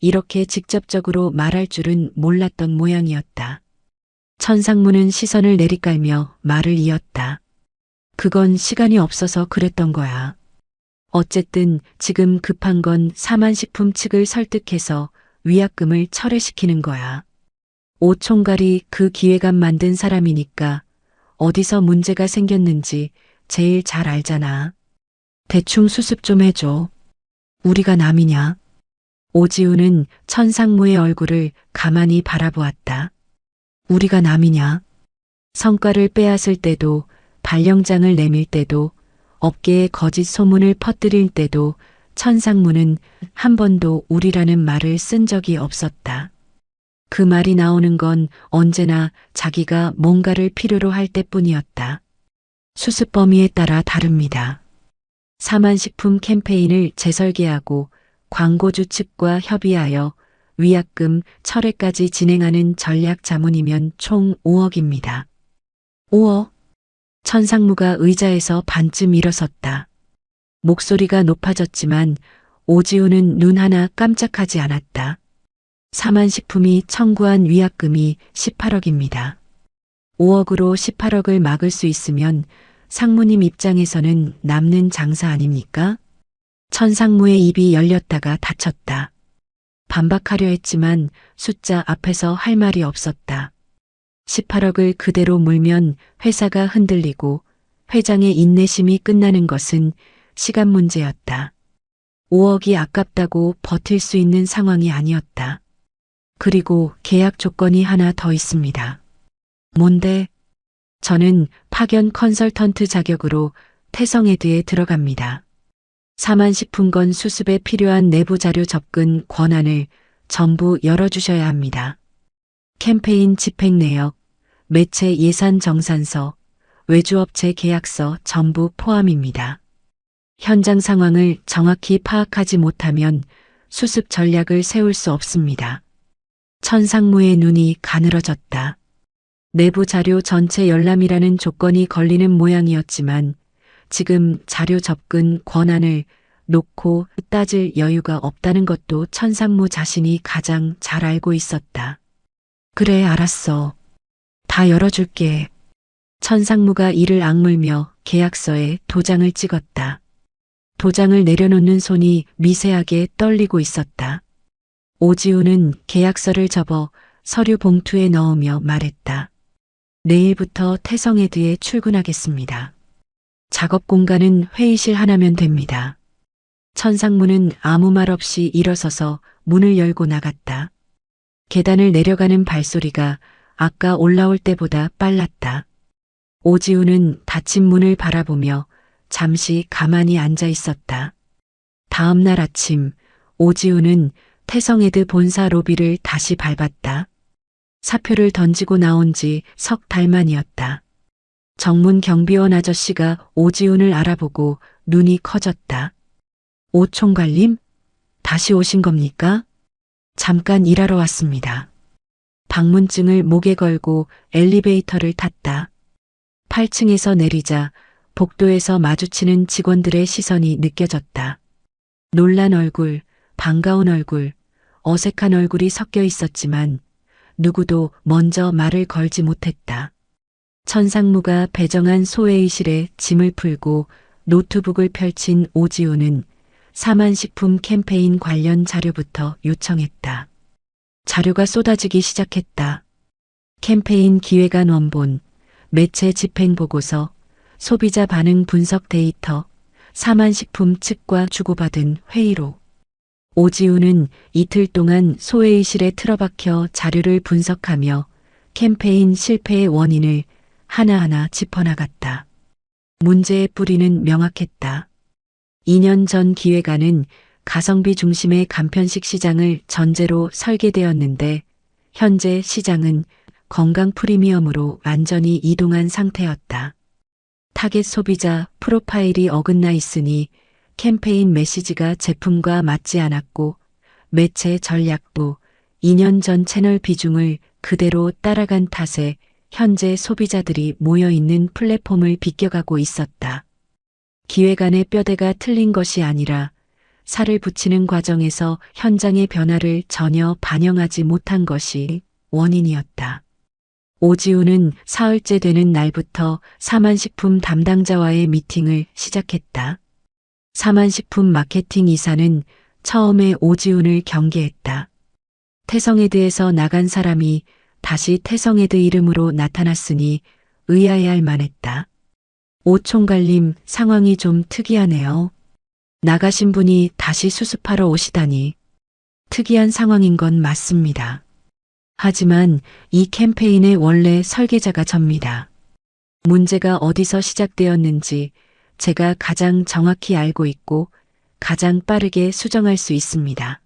이렇게 직접적으로 말할 줄은 몰랐던 모양이었다. 천상무는 시선을 내리깔며 말을 이었다. 그건 시간이 없어서 그랬던 거야. 어쨌든 지금 급한 건 사만식품 측을 설득해서 위약금을 철회시키는 거야. 오총괄이 그 기획안 만든 사람이니까 어디서 문제가 생겼는지 제일 잘 알잖아. 대충 수습 좀 해줘. 우리가 남이냐? 오지훈은 천상무의 얼굴을 가만히 바라보았다. 우리가 남이냐? 성과를 빼앗을 때도, 발령장을 내밀 때도, 업계에 거짓 소문을 퍼뜨릴 때도 천상무는 한 번도 우리라는 말을 쓴 적이 없었다. 그 말이 나오는 건 언제나 자기가 뭔가를 필요로 할 때뿐이었다. 수습 범위에 따라 다릅니다. 사만식품 캠페인을 재설계하고 광고주 측과 협의하여 위약금 철회까지 진행하는 전략 자문이면 총 5억입니다. 5억? 천상무가 의자에서 반쯤 일어섰다. 목소리가 높아졌지만 오지훈은 눈 하나 깜짝하지 않았다. 사만식품이 청구한 위약금이 18억입니다. 5억으로 18억을 막을 수 있으면 상무님 입장에서는 남는 장사 아닙니까? 천상무의 입이 열렸다가 닫혔다. 반박하려 했지만 숫자 앞에서 할 말이 없었다. 18억을 그대로 물면 회사가 흔들리고 회장의 인내심이 끝나는 것은 시간 문제였다. 5억이 아깝다고 버틸 수 있는 상황이 아니었다. 그리고 계약 조건이 하나 더 있습니다. 뭔데? 저는 파견 컨설턴트 자격으로 태성헤드에 들어갑니다. 사만식품건 수습에 필요한 내부 자료 접근 권한을 전부 열어주셔야 합니다. 캠페인 집행 내역, 매체 예산 정산서, 외주업체 계약서 전부 포함입니다. 현장 상황을 정확히 파악하지 못하면 수습 전략을 세울 수 없습니다. 천상무의 눈이 가늘어졌다. 내부 자료 전체 열람이라는 조건이 걸리는 모양이었지만 지금 자료 접근 권한을 놓고 따질 여유가 없다는 것도 천상무 자신이 가장 잘 알고 있었다. 그래, 알았어. 다 열어줄게. 천상무가 이를 악물며 계약서에 도장을 찍었다. 도장을 내려놓는 손이 미세하게 떨리고 있었다. 오지우는 계약서를 접어 서류 봉투에 넣으며 말했다. 내일부터 태성에드에 출근하겠습니다. 작업 공간은 회의실 하나면 됩니다. 천상무는 아무 말 없이 일어서서 문을 열고 나갔다. 계단을 내려가는 발소리가 아까 올라올 때보다 빨랐다. 오지우는 닫힌 문을 바라보며 잠시 가만히 앉아 있었다. 다음 날 아침, 오지우는 태성에드 본사 로비를 다시 밟았다. 사표를 던지고 나온 지 석 달 만이었다. 정문 경비원 아저씨가 오지훈을 알아보고 눈이 커졌다. 오 총괄님? 다시 오신 겁니까? 잠깐 일하러 왔습니다. 방문증을 목에 걸고 엘리베이터를 탔다. 8층에서 내리자 복도에서 마주치는 직원들의 시선이 느껴졌다. 놀란 얼굴, 반가운 얼굴, 어색한 얼굴이 섞여 있었지만 누구도 먼저 말을 걸지 못했다. 천상무가 배정한 소회의실에 짐을 풀고 노트북을 펼친 오지우는 사만식품 캠페인 관련 자료부터 요청했다. 자료가 쏟아지기 시작했다. 캠페인 기획안 원본, 매체 집행보고서, 소비자 반응 분석 데이터, 사만식품 측과 주고받은 회의록. 오지우는 이틀 동안 소회의실에 틀어박혀 자료를 분석하며 캠페인 실패의 원인을 하나하나 짚어나갔다. 문제의 뿌리는 명확했다. 2년 전 기획안은 가성비 중심의 간편식 시장을 전제로 설계되었는데 현재 시장은 건강 프리미엄으로 완전히 이동한 상태였다. 타겟 소비자 프로파일이 어긋나 있으니 캠페인 메시지가 제품과 맞지 않았고 매체 전략도 2년 전 채널 비중을 그대로 따라간 탓에 현재 소비자들이 모여있는 플랫폼을 비껴가고 있었다. 기획안의 뼈대가 틀린 것이 아니라 살을 붙이는 과정에서 현장의 변화를 전혀 반영하지 못한 것이 원인이었다. 오지우는 사흘째 되는 날부터 사만식품 담당자와의 미팅을 시작했다. 사만식품 마케팅 이사는 처음에 오지훈을 경계했다. 태성에드에서 나간 사람이 다시 태성에드 이름으로 나타났으니 의아해할 만했다. 오 총괄님, 상황이 좀 특이하네요. 나가신 분이 다시 수습하러 오시다니. 특이한 상황인 건 맞습니다. 하지만 이 캠페인의 원래 설계자가 접니다. 문제가 어디서 시작되었는지 제가 가장 정확히 알고 있고 가장 빠르게 수정할 수 있습니다.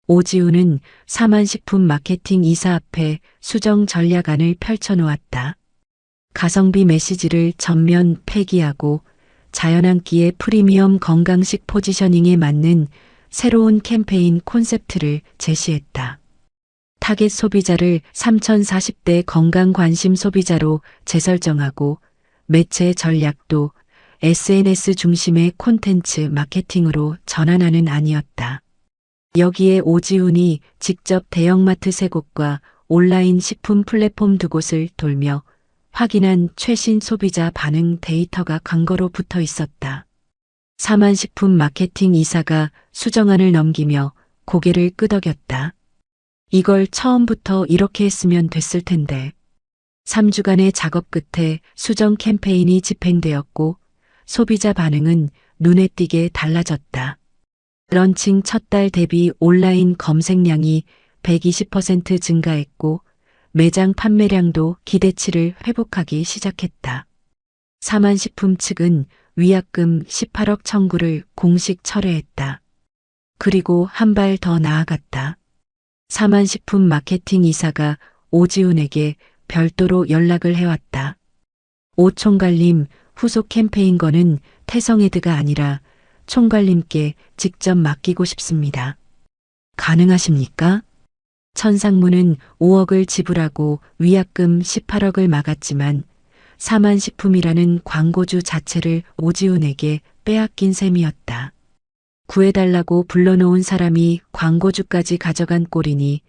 오지우는 사만식품 마케팅 이사 앞에 수정 전략안을 펼쳐놓았다. 가성비 메시지를 전면 폐기하고 자연 한 끼의 프리미엄 건강식 포지셔닝에 맞는 새로운 캠페인 콘셉트를 제시했다. 타겟 소비자를 3040대 건강 관심 소비자로 재설정하고 매체 전략도 SNS 중심의 콘텐츠 마케팅으로 전환하는 안이었다. 여기에 오지훈이 직접 대형마트 3곳과 온라인 식품 플랫폼 2곳을 돌며 확인한 최신 소비자 반응 데이터가 광고로 붙어 있었다. 사만식품 마케팅 이사가 수정안을 넘기며 고개를 끄덕였다. 이걸 처음부터 이렇게 했으면 됐을 텐데. 3주간의 작업 끝에 수정 캠페인이 집행되었고 소비자 반응은 눈에 띄게 달라졌다. 런칭 첫 달 대비 온라인 검색량이 120% 증가했고 매장 판매량도 기대치를 회복하기 시작했다. 사만식품 측은 위약금 18억 청구를 공식 철회했다. 그리고 한 발 더 나아갔다. 사만식품 마케팅 이사가 오지훈에게 별도로 연락을 해왔다. 오 총괄님, 후속 캠페인 거는 태성에드가 아니라 총괄님께 직접 맡기고 싶습니다. 가능하십니까? 천상무는 5억을 지불하고 위약금 18억을 막았지만 사만식품이라는 광고주 자체를 오지훈에게 빼앗긴 셈이었다. 구해달라고 불러놓은 사람이 광고주까지 가져간 꼴이니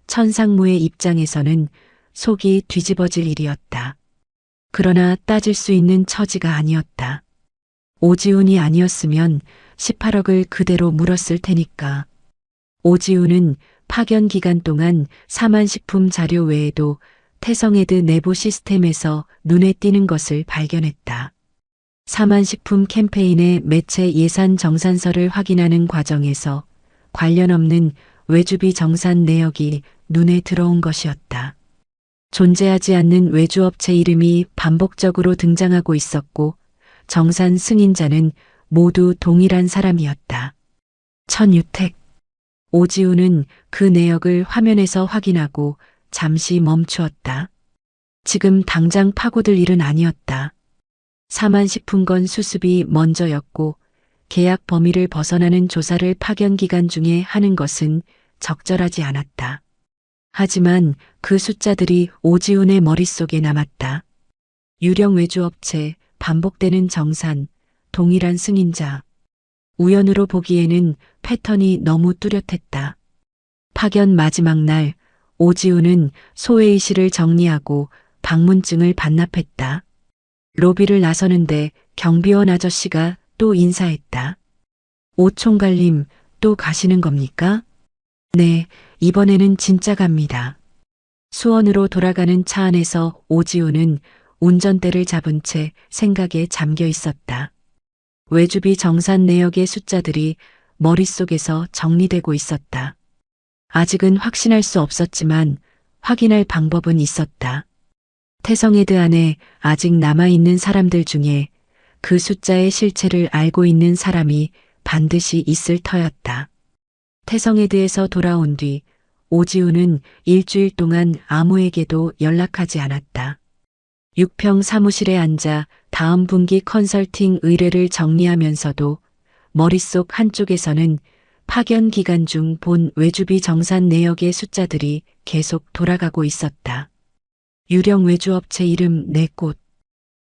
천상무의 입장에서는 속이 뒤집어질 일이었다. 그러나 따질 수 있는 처지가 아니었다. 오지훈이 아니었으면 18억을 그대로 물었을 테니까. 오지훈은 파견 기간 동안 사만식품 자료 외에도 태성에드 내부 시스템에서 눈에 띄는 것을 발견했다. 사만식품 캠페인의 매체 예산 정산서를 확인하는 과정에서 관련 없는 외주비 정산 내역이 눈에 들어온 것이었다. 존재하지 않는 외주업체 이름이 반복적으로 등장하고 있었고 정산 승인자는 모두 동일한 사람이었다. 천유택. 오지훈은 그 내역을 화면에서 확인하고 잠시 멈추었다. 지금 당장 파고들 일은 아니었다. 사만식품건 수습이 먼저였고 계약 범위를 벗어나는 조사를 파견 기간 중에 하는 것은 적절하지 않았다. 하지만 그 숫자들이 오지훈의 머릿속에 남았다. 유령 외주업체, 반복되는 정산, 동일한 승인자. 우연으로 보기에는 패턴이 너무 뚜렷했다. 파견 마지막 날, 오지훈은 소회의실을 정리하고 방문증을 반납했다. 로비를 나서는데 경비원 아저씨가 또 인사했다. 오 총괄님, 또 가시는 겁니까? 네, 이번에는 진짜 갑니다. 수원으로 돌아가는 차 안에서 오지훈은 운전대를 잡은 채 생각에 잠겨 있었다. 외주비 정산 내역의 숫자들이 머릿속에서 정리되고 있었다. 아직은 확신할 수 없었지만 확인할 방법은 있었다. 태성에드 안에 아직 남아있는 사람들 중에 그 숫자의 실체를 알고 있는 사람이 반드시 있을 터였다. 태성에드에서 돌아온 뒤 오지훈은 일주일 동안 아무에게도 연락하지 않았다. 6평 사무실에 앉아 다음 분기 컨설팅 의뢰를 정리하면서도 머릿속 한쪽에서는 파견 기간 중 본 외주비 정산 내역의 숫자들이 계속 돌아가고 있었다. 유령 외주업체 이름 4곳.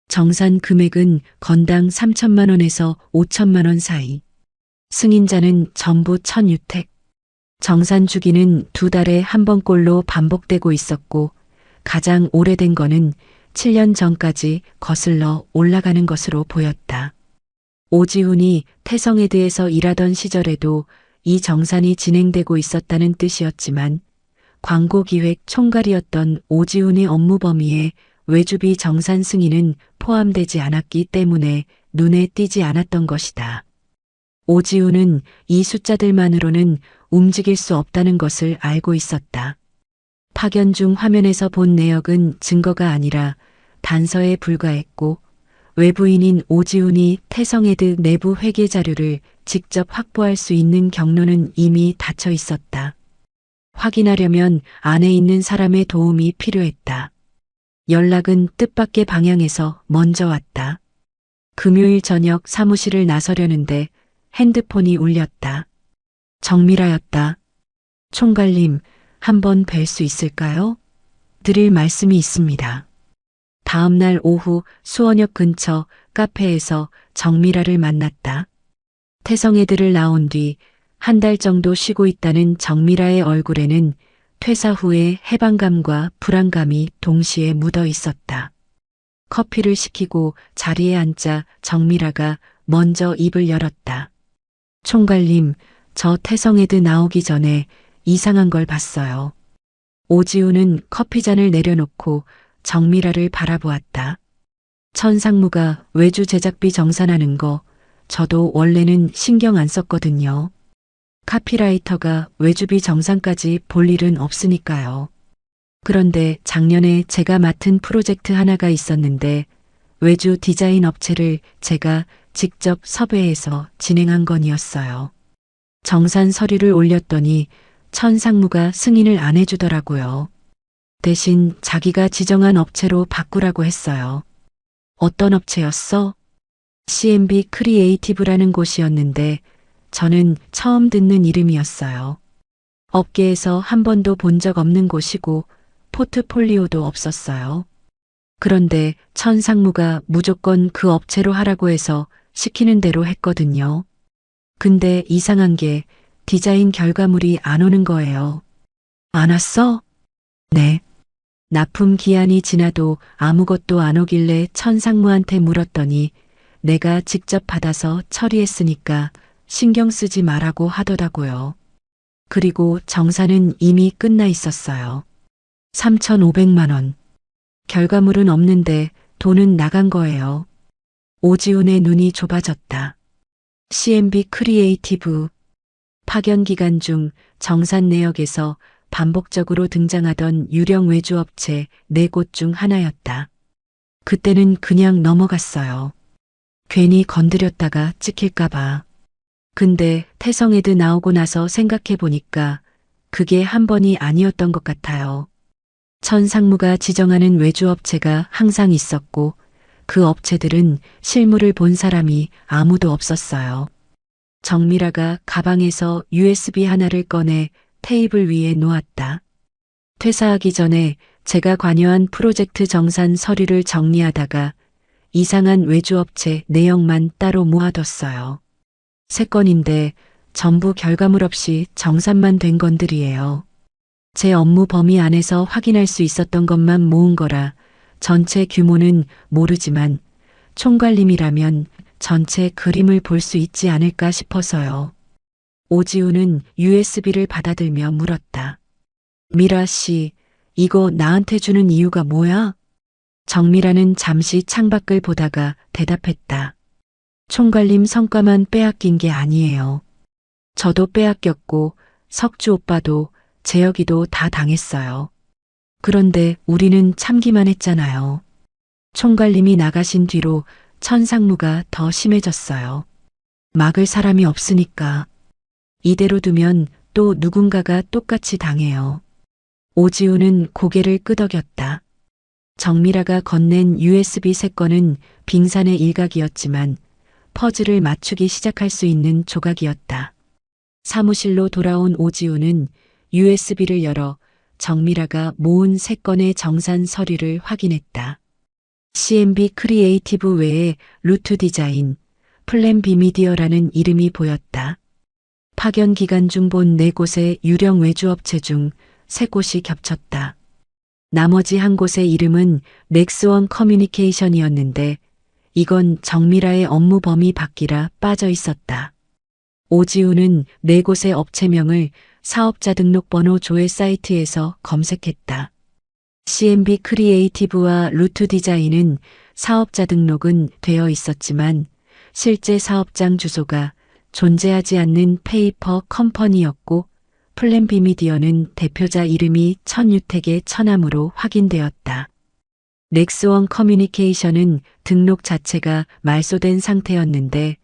정산 금액은 건당 3천만 원에서 5천만 원 사이. 승인자는 전부 천유택. 정산 주기는 2달에 한 번꼴로 반복되고 있었고 가장 오래된 거는 7년 전까지 거슬러 올라가는 것으로 보였다. 오지훈이 태성에드에서 일하던 시절에도 이 정산이 진행되고 있었다는 뜻이었지만 광고기획 총괄이었던 오지훈의 업무 범위에 외주비 정산 승인은 포함되지 않았기 때문에 눈에 띄지 않았던 것이다. 오지훈은 이 숫자들만으로는 움직일 수 없다는 것을 알고 있었다. 파견 중 화면에서 본 내역은 증거가 아니라 단서에 불과했고 외부인인 오지훈이 태성에드 내부 회계 자료를 직접 확보할 수 있는 경로는 이미 닫혀 있었다. 확인하려면 안에 있는 사람의 도움이 필요했다. 연락은 뜻밖의 방향에서 먼저 왔다. 금요일 저녁 사무실을 나서려는데 핸드폰이 울렸다. 정미라였다. 총괄님, 한번 뵐 수 있을까요? 드릴 말씀이 있습니다. 다음 날 오후 수원역 근처 카페에서 정미라를 만났다. 태성에드를 나온 뒤 한 달 정도 쉬고 있다는 정미라의 얼굴에는 퇴사 후의 해방감과 불안감이 동시에 묻어 있었다. 커피를 시키고 자리에 앉자 정미라가 먼저 입을 열었다. 총괄님, 저 태성에드 나오기 전에 이상한 걸 봤어요. 오지훈은 커피잔을 내려놓고 정미라를 바라보았다. 천상무가 외주 제작비 정산하는 거 저도 원래는 신경 안 썼거든요. 카피라이터가 외주비 정산까지 볼 일은 없으니까요. 그런데 작년에 제가 맡은 프로젝트 하나가 있었는데 외주 디자인 업체를 제가 직접 섭외해서 진행한 건이었어요. 정산 서류를 올렸더니 천상무가 승인을 안 해주더라고요. 대신 자기가 지정한 업체로 바꾸라고 했어요. 어떤 업체였어? CMB 크리에이티브라는 곳이었는데 저는 처음 듣는 이름이었어요. 업계에서 한 번도 본 적 없는 곳이고 포트폴리오도 없었어요. 그런데 천상무가 무조건 그 업체로 하라고 해서 시키는 대로 했거든요. 근데 이상한 게 디자인 결과물이 안 오는 거예요. 안 왔어? 네. 납품 기한이 지나도 아무것도 안 오길래 천상무한테 물었더니 내가 직접 받아서 처리했으니까 신경 쓰지 말라고 하더라고요. 그리고 정산은 이미 끝나 있었어요. 3,500만 원. 결과물은 없는데 돈은 나간 거예요. 오지훈의 눈이 좁아졌다. CMB 크리에이티브. 파견 기간 중 정산 내역에서 반복적으로 등장하던 유령 외주업체 4곳 중 하나였다. 그때는 그냥 넘어갔어요. 괜히 건드렸다가 찍힐까봐. 근데 태성에드 나오고 나서 생각해 보니까 그게 한 번이 아니었던 것 같아요. 천상무가 지정하는 외주업체가 항상 있었고 그 업체들은 실물을 본 사람이 아무도 없었어요. 정미라가 가방에서 USB 하나를 꺼내 테이블 위에 놓았다. 퇴사하기 전에 제가 관여한 프로젝트 정산 서류를 정리하다가 이상한 외주업체 내역만 따로 모아뒀어요. 3건인데 전부 결과물 없이 정산만 된 건들이에요. 제 업무 범위 안에서 확인할 수 있었던 것만 모은 거라 전체 규모는 모르지만 총괄님이라면 전체 그림을 볼 수 있지 않을까 싶어서요. 오지훈은 USB를 받아들며 물었다. 미라 씨, 이거 나한테 주는 이유가 뭐야? 정미라는 잠시 창밖을 보다가 대답했다. 총괄님 성과만 빼앗긴 게 아니에요. 저도 빼앗겼고 석주 오빠도 재혁이도 다 당했어요. 그런데 우리는 참기만 했잖아요. 총괄님이 나가신 뒤로 천상무가 더 심해졌어요. 막을 사람이 없으니까. 이대로 두면 또 누군가가 똑같이 당해요. 오지훈은 고개를 끄덕였다. 정미라가 건넨 USB 3건은 빙산의 일각이었지만 퍼즐을 맞추기 시작할 수 있는 조각이었다. 사무실로 돌아온 오지훈은 USB를 열어 정미라가 모은 3건의 정산 서류를 확인했다. CMB 크리에이티브 외에 루트 디자인, 플랜 B 미디어라는 이름이 보였다. 파견 기간 중 본 4곳의 유령 외주업체 중 3곳이 겹쳤다. 나머지 한 곳의 이름은 넥스원 커뮤니케이션이었는데 이건 정미라의 업무 범위 밖이라 빠져 있었다. 오지훈은 4곳의 업체명을 사업자 등록번호 조회 사이트에서 검색했다. CMB 크리에이티브와 루트 디자인은 사업자 등록은 되어 있었지만 실제 사업장 주소가 존재하지 않는 페이퍼 컴퍼니였고 플랜 B 미디어는 대표자 이름이 천유택의 천암으로 확인되었다. 넥스원 커뮤니케이션은 등록 자체가 말소된 상태였는데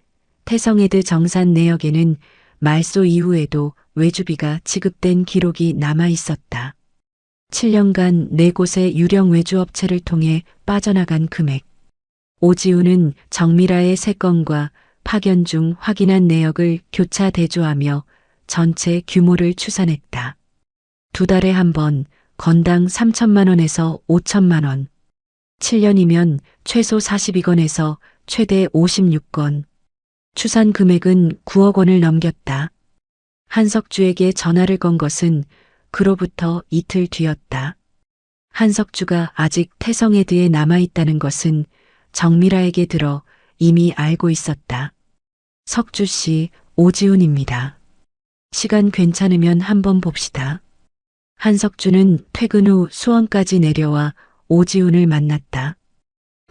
태성에드 정산 내역에는 말소 이후에도 외주비가 지급된 기록이 남아 있었다. 7년간 4곳의 유령 외주업체를 통해 빠져나간 금액. 오지훈은 정미라의 3건과 파견 중 확인한 내역을 교차 대조하며 전체 규모를 추산했다. 2달에 한 번 건당 3천만 원에서 5천만 원. 7년이면 최소 42건에서 최대 56건. 추산 금액은 9억 원을 넘겼다. 한석주에게 전화를 건 것은 그로부터 이틀 뒤였다. 한석주가 아직 태성에드에 남아있다는 것은 정미라에게 들어 이미 알고 있었다. 석주 씨, 오지훈입니다. 시간 괜찮으면 한번 봅시다. 한석주는 퇴근 후 수원까지 내려와 오지훈을 만났다.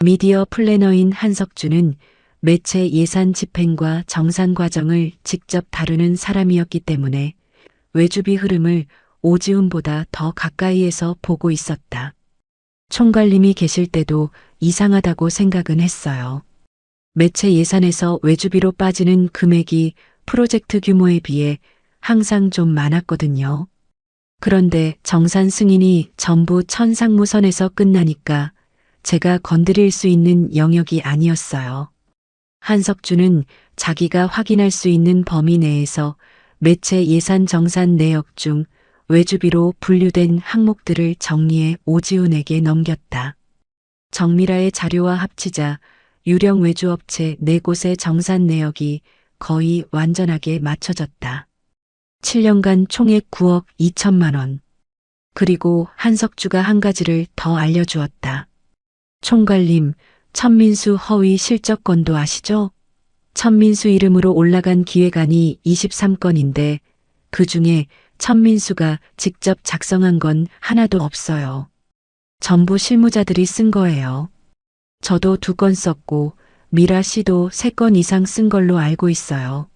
미디어 플래너인 한석주는 매체 예산 집행과 정산 과정을 직접 다루는 사람이었기 때문에 외주비 흐름을 오지훈보다 더 가까이에서 보고 있었다. 총괄님이 계실 때도 이상하다고 생각은 했어요. 매체 예산에서 외주비로 빠지는 금액이 프로젝트 규모에 비해 항상 좀 많았거든요. 그런데 정산 승인이 전부 천상무 선에서 끝나니까 제가 건드릴 수 있는 영역이 아니었어요. 한석주는 자기가 확인할 수 있는 범위 내에서 매체 예산 정산 내역 중 외주비로 분류된 항목들을 정리해 오지훈에게 넘겼다. 정미라의 자료와 합치자 유령 외주업체 4곳의 정산 내역이 거의 완전하게 맞춰졌다. 7년간 총액 9억 2천만 원. 그리고 한석주가 한 가지를 더 알려주었다. 총괄님, 천민수 허위 실적건도 아시죠? 천민수 이름으로 올라간 기획안이 23건인데 그 중에 천민수가 직접 작성한 건 하나도 없어요. 전부 실무자들이 쓴 거예요. 저도 2건 썼고 미라 씨도 3건 이상 쓴 걸로 알고 있어요.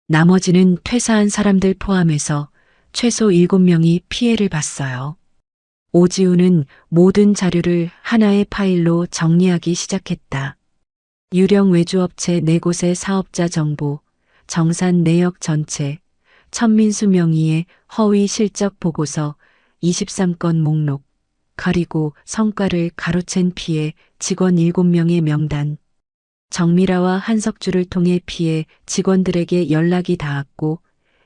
나머지는 퇴사한 사람들 포함해서 최소 7명이 피해를 봤어요. 오지훈은 모든 자료를 하나의 파일로 정리하기 시작했다. 유령 외주업체 4곳의 사업자 정보, 정산 내역 전체, 천민수 명의의 허위 실적 보고서 23건 목록, 그리고 성과를 가로챈 피해 직원 7명의 명단. 정미라와 한석주를 통해 피해 직원들에게 연락이 닿았고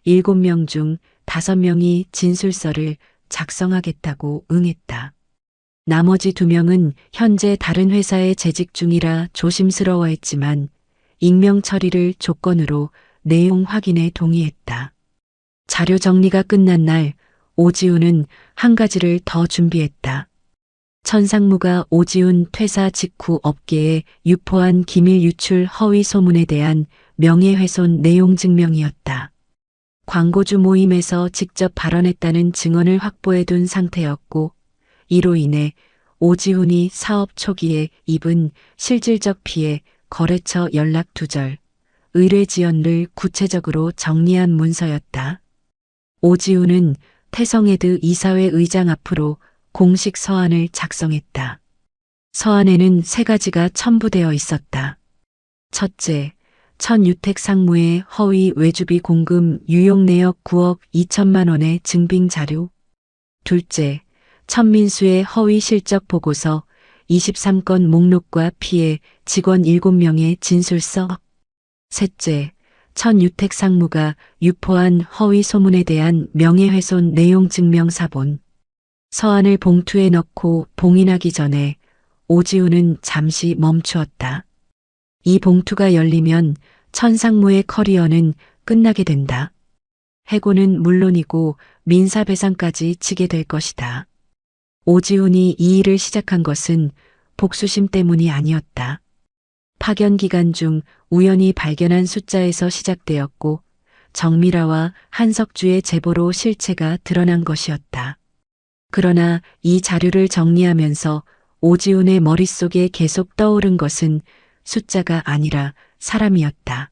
7명 중 5명이 진술서를 작성하겠다고 응했다. 나머지 2명은 현재 다른 회사에 재직 중이라 조심스러워했지만 익명 처리를 조건으로 내용 확인에 동의했다. 자료 정리가 끝난 날 오지훈은 한 가지를 더 준비했다. 천상무가 오지훈 퇴사 직후 업계에 유포한 기밀 유출 허위 소문에 대한 명예훼손 내용 증명이었다. 광고주 모임에서 직접 발언했다는 증언을 확보해둔 상태였고 이로 인해 오지훈이 사업 초기에 입은 실질적 피해, 거래처 연락 두절, 의뢰 지연을 구체적으로 정리한 문서였다. 오지훈은 태성에드 이사회 의장 앞으로 공식 서한을 작성했다. 서한에는 3가지가 첨부되어 있었다. 첫째, 천유택 상무의 허위 외주비 공금 유용 내역 9억 2천만 원의 증빙 자료. 둘째, 천민수의 허위 실적 보고서 23건 목록과 피해 직원 7명의 진술서. 셋째, 천유택 상무가 유포한 허위 소문에 대한 명예훼손 내용 증명 사본. 서한을 봉투에 넣고 봉인하기 전에 오지훈은 잠시 멈추었다. 이 봉투가 열리면 천상무의 커리어는 끝나게 된다. 해고는 물론이고 민사배상까지 지게 될 것이다. 오지훈이 이 일을 시작한 것은 복수심 때문이 아니었다. 파견 기간 중 우연히 발견한 숫자에서 시작되었고 정미라와 한석주의 제보로 실체가 드러난 것이었다. 그러나 이 자료를 정리하면서 오지훈의 머릿속에 계속 떠오른 것은 숫자가 아니라 사람이었다.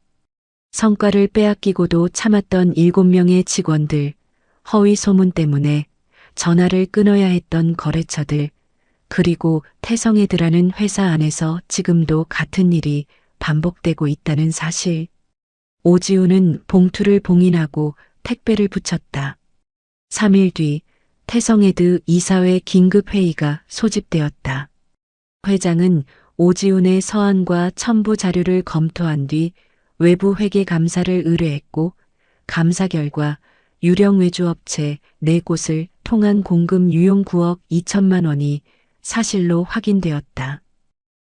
성과를 빼앗기고도 참았던 7명의 직원들, 허위 소문 때문에 전화를 끊어야 했던 거래처들, 그리고 태성에드라는 회사 안에서 지금도 같은 일이 반복되고 있다는 사실. 오지훈은 봉투를 봉인하고 택배를 붙였다. 3일 뒤 태성에드 이사회 긴급회의가 소집되었다. 회장은 오지훈의 서한과 첨부 자료를 검토한 뒤 외부 회계 감사를 의뢰했고 감사 결과 유령 외주업체 4곳을 통한 공금 유용 9억 2천만 원이 사실로 확인되었다.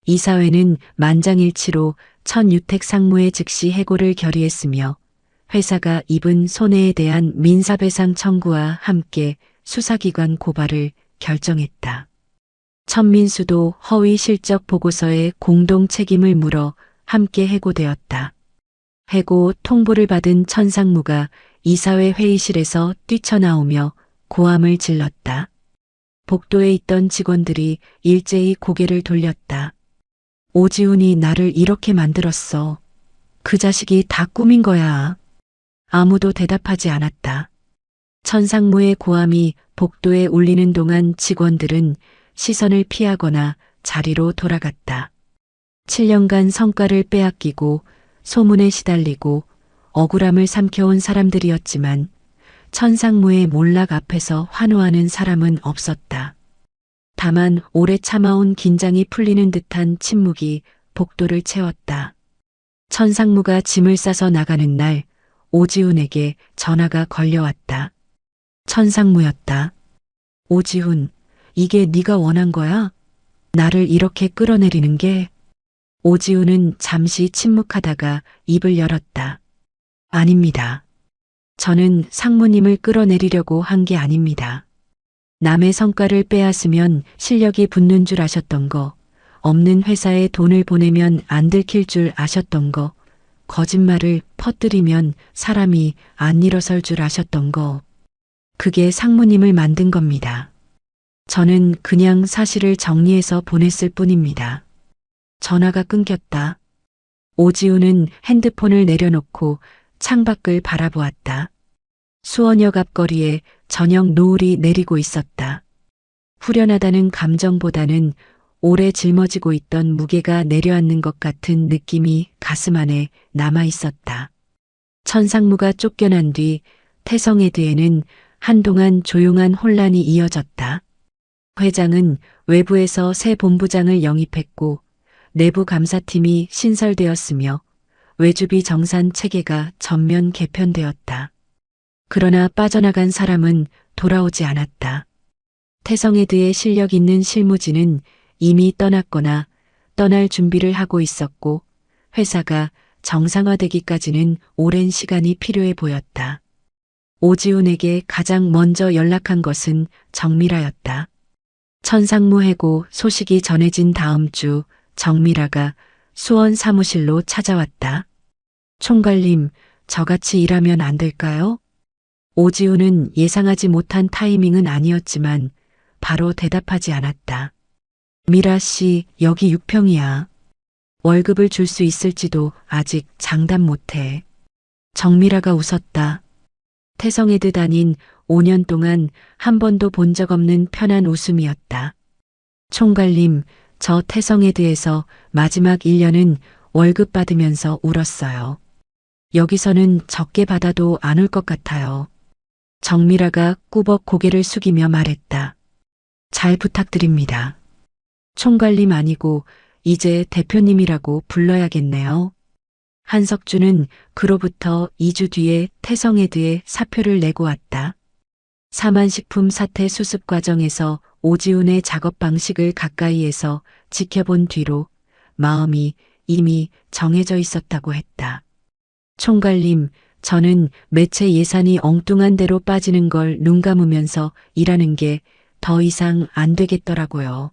이사회는 만장일치로 천유택 상무의 즉시 해고를 결의했으며 회사가 입은 손해에 대한 민사배상 청구와 함께 수사기관 고발을 결정했다. 천민수도 허위 실적 보고서에 공동 책임을 물어 함께 해고되었다. 해고 통보를 받은 천상무가 이사회 회의실에서 뛰쳐나오며 고함을 질렀다. 복도에 있던 직원들이 일제히 고개를 돌렸다. 오지훈이 나를 이렇게 만들었어. 그 자식이 다 꾸민 거야. 아무도 대답하지 않았다. 천상무의 고함이 복도에 울리는 동안 직원들은 시선을 피하거나 자리로 돌아갔다. 7년간 성과를 빼앗기고 소문에 시달리고 억울함을 삼켜온 사람들이었지만 천상무의 몰락 앞에서 환호하는 사람은 없었다. 다만 오래 참아온 긴장이 풀리는 듯한 침묵이 복도를 채웠다. 천상무가 짐을 싸서 나가는 날 오지훈에게 전화가 걸려왔다. 천상무였다. 오지훈, 이게 네가 원한 거야? 나를 이렇게 끌어내리는 게? 오지훈은 잠시 침묵하다가 입을 열었다. 아닙니다. 저는 상무님을 끌어내리려고 한 게 아닙니다. 남의 성과를 빼앗으면 실력이 붙는 줄 아셨던 거, 없는 회사에 돈을 보내면 안 들킬 줄 아셨던 거, 거짓말을 퍼뜨리면 사람이 안 일어설 줄 아셨던 거. 그게 상무님을 만든 겁니다. 저는 그냥 사실을 정리해서 보냈을 뿐입니다. 전화가 끊겼다. 오지우는 핸드폰을 내려놓고 창밖을 바라보았다. 수원역 앞거리에 저녁 노을이 내리고 있었다. 후련하다는 감정보다는 오래 짊어지고 있던 무게가 내려앉는 것 같은 느낌이 가슴 안에 남아 있었다. 천상무가 쫓겨난 뒤 태성에드에는 한동안 조용한 혼란이 이어졌다. 회장은 외부에서 새 본부장을 영입했고 내부 감사팀이 신설되었으며 외주비 정산 체계가 전면 개편되었다. 그러나 빠져나간 사람은 돌아오지 않았다. 태성에드의 실력 있는 실무진은 이미 떠났거나 떠날 준비를 하고 있었고 회사가 정상화되기까지는 오랜 시간이 필요해 보였다. 오지훈에게 가장 먼저 연락한 것은 정미라였다. 천상무 해고 소식이 전해진 다음 주 정미라가 수원 사무실로 찾아왔다. 총괄님, 저같이 일하면 안 될까요? 오지훈은 예상하지 못한 타이밍은 아니었지만 바로 대답하지 않았다. 미라 씨, 여기 6평이야. 월급을 줄 수 있을지도 아직 장담 못해. 정미라가 웃었다. 태성에드 다닌 5년 동안 한 번도 본 적 없는 편한 웃음이었다. 총괄님, 저 태성에드에서 마지막 1년은 월급 받으면서 울었어요. 여기서는 적게 받아도 안 올 것 같아요. 정미라가 꾸벅 고개를 숙이며 말했다. 잘 부탁드립니다. 총괄님 아니고 이제 대표님이라고 불러야겠네요. 한석주는 그로부터 2주 뒤에 태성에드에 사표를 내고 왔다. 사만식품 사태 수습 과정에서 오지훈의 작업 방식을 가까이에서 지켜본 뒤로 마음이 이미 정해져 있었다고 했다. 총괄님, 저는 매체 예산이 엉뚱한 데로 빠지는 걸 눈 감으면서 일하는 게 더 이상 안 되겠더라고요.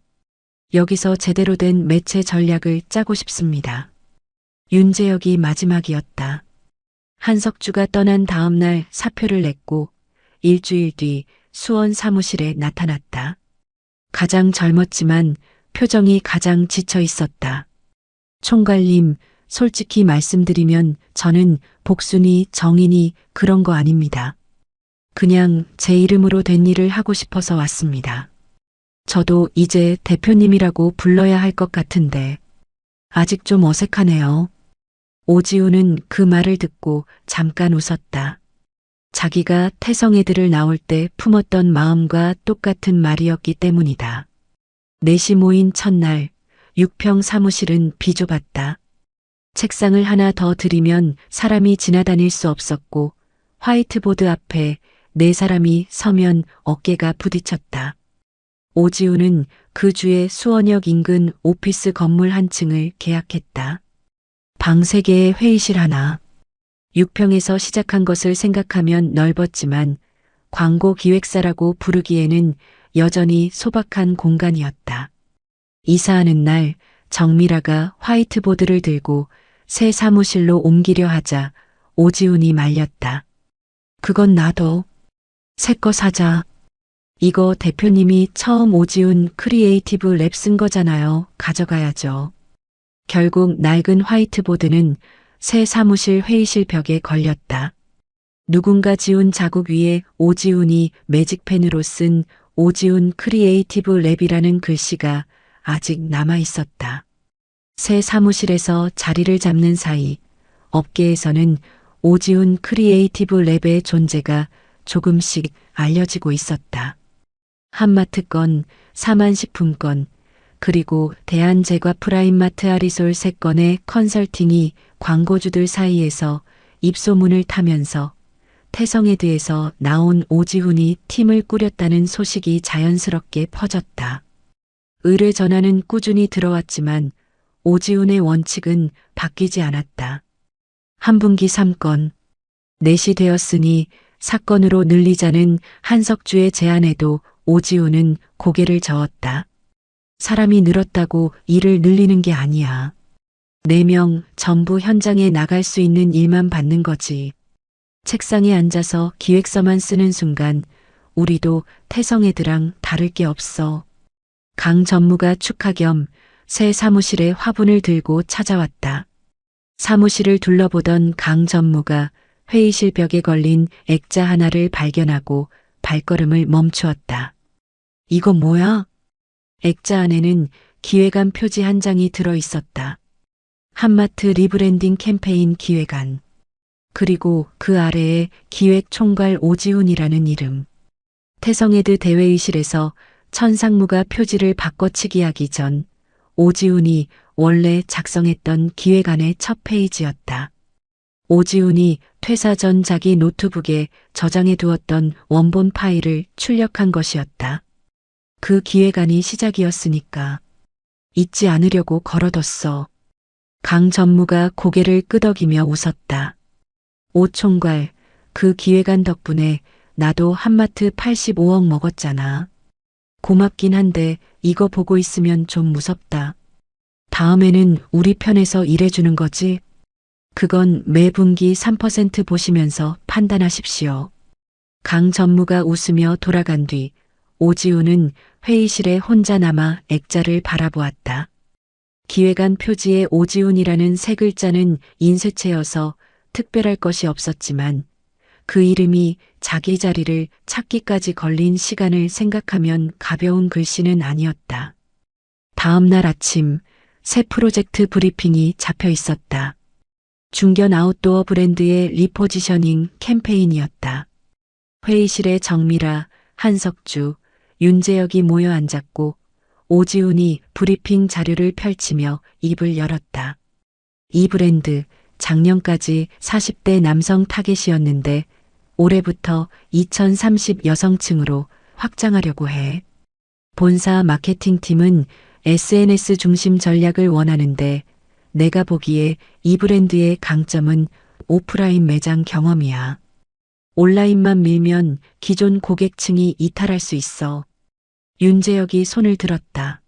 여기서 제대로 된 매체 전략을 짜고 싶습니다. 윤재혁이 마지막이었다. 한석주가 떠난 다음 날 사표를 냈고 일주일 뒤 수원 사무실에 나타났다. 가장 젊었지만 표정이 가장 지쳐 있었다. 총괄님, 솔직히 말씀드리면 저는 복순이, 정인이 그런 거 아닙니다. 그냥 제 이름으로 된 일을 하고 싶어서 왔습니다. 저도 이제 대표님이라고 불러야 할 것 같은데 아직 좀 어색하네요. 오지훈은 그 말을 듣고 잠깐 웃었다. 자기가 태성에드를 나올 때 품었던 마음과 똑같은 말이었기 때문이다. 넷이 모인 첫날 6평 사무실은 비좁았다. 책상을 하나 더 들이면 사람이 지나다닐 수 없었고 화이트보드 앞에 4사람이 서면 어깨가 부딪혔다. 오지훈은 그 주에 수원역 인근 오피스 건물 한 층을 계약했다. 방 3개에 회의실 하나. 6평에서 시작한 것을 생각하면 넓었지만 광고 기획사라고 부르기에는 여전히 소박한 공간이었다. 이사하는 날 정미라가 화이트보드를 들고 새 사무실로 옮기려 하자 오지훈이 말렸다. 그건 나도. 새 거 사자. 이거 대표님이 처음 오지훈 크리에이티브 랩 쓴 거잖아요. 가져가야죠. 결국 낡은 화이트보드는 새 사무실 회의실 벽에 걸렸다. 누군가 지운 자국 위에 오지훈이 매직펜으로 쓴 오지훈 크리에이티브 랩이라는 글씨가 아직 남아 있었다. 새 사무실에서 자리를 잡는 사이 업계에서는 오지훈 크리에이티브 랩의 존재가 조금씩 알려지고 있었다. 한마트 건, 사만식품 건, 그리고 대한제과 프라임마트 아리솔 3건의 컨설팅이 광고주들 사이에서 입소문을 타면서 태성에드에서 나온 오지훈이 팀을 꾸렸다는 소식이 자연스럽게 퍼졌다. 의뢰 전화는 꾸준히 들어왔지만 오지훈의 원칙은 바뀌지 않았다. 한 분기 3건, 4시 되었으니 사건으로 늘리자는 한석주의 제안에도 오지훈은 고개를 저었다. 사람이 늘었다고 일을 늘리는 게 아니야. 4명 전부 현장에 나갈 수 있는 일만 받는 거지. 책상에 앉아서 기획서만 쓰는 순간 우리도 태성 애들랑 다를 게 없어. 강 전무가 축하 겸 새 사무실에 화분을 들고 찾아왔다. 사무실을 둘러보던 강 전무가 회의실 벽에 걸린 액자 하나를 발견하고 발걸음을 멈추었다. 이거 뭐야? 액자 안에는 기획안 표지 한 장이 들어 있었다. 한마트 리브랜딩 캠페인 기획안. 그리고 그 아래에 기획 총괄 오지훈이라는 이름. 태성애드 대회의실에서 천상무가 표지를 바꿔치기 하기 전 오지훈이 원래 작성했던 기획안의 첫 페이지였다. 오지훈이 퇴사 전 자기 노트북에 저장해 두었던 원본 파일을 출력한 것이었다. 그 기획안이 시작이었으니까 잊지 않으려고 걸어뒀어. 강 전무가 고개를 끄덕이며 웃었다. 오 총괄, 그 기획안 덕분에 나도 한마트 85억 먹었잖아. 고맙긴 한데 이거 보고 있으면 좀 무섭다. 다음에는 우리 편에서 일해주는 거지? 그건 매 분기 3% 보시면서 판단하십시오. 강 전무가 웃으며 돌아간 뒤 오지훈은 회의실에 혼자 남아 액자를 바라보았다. 기획안 표지에 오지훈이라는 세 글자는 인쇄체여서 특별할 것이 없었지만 그 이름이 자기 자리를 찾기까지 걸린 시간을 생각하면 가벼운 글씨는 아니었다. 다음 날 아침 새 프로젝트 브리핑이 잡혀 있었다. 중견 아웃도어 브랜드의 리포지셔닝 캠페인이었다. 회의실에 정미라, 한석주, 윤재혁이 모여 앉았고 오지훈이 브리핑 자료를 펼치며 입을 열었다. 이 브랜드 작년까지 40대 남성 타겟이었는데 올해부터 2030 여성층으로 확장하려고 해. 본사 마케팅팀은 SNS 중심 전략을 원하는데 내가 보기에 이 브랜드의 강점은 오프라인 매장 경험이야. 온라인만 밀면 기존 고객층이 이탈할 수 있어. 윤재혁이 손을 들었다.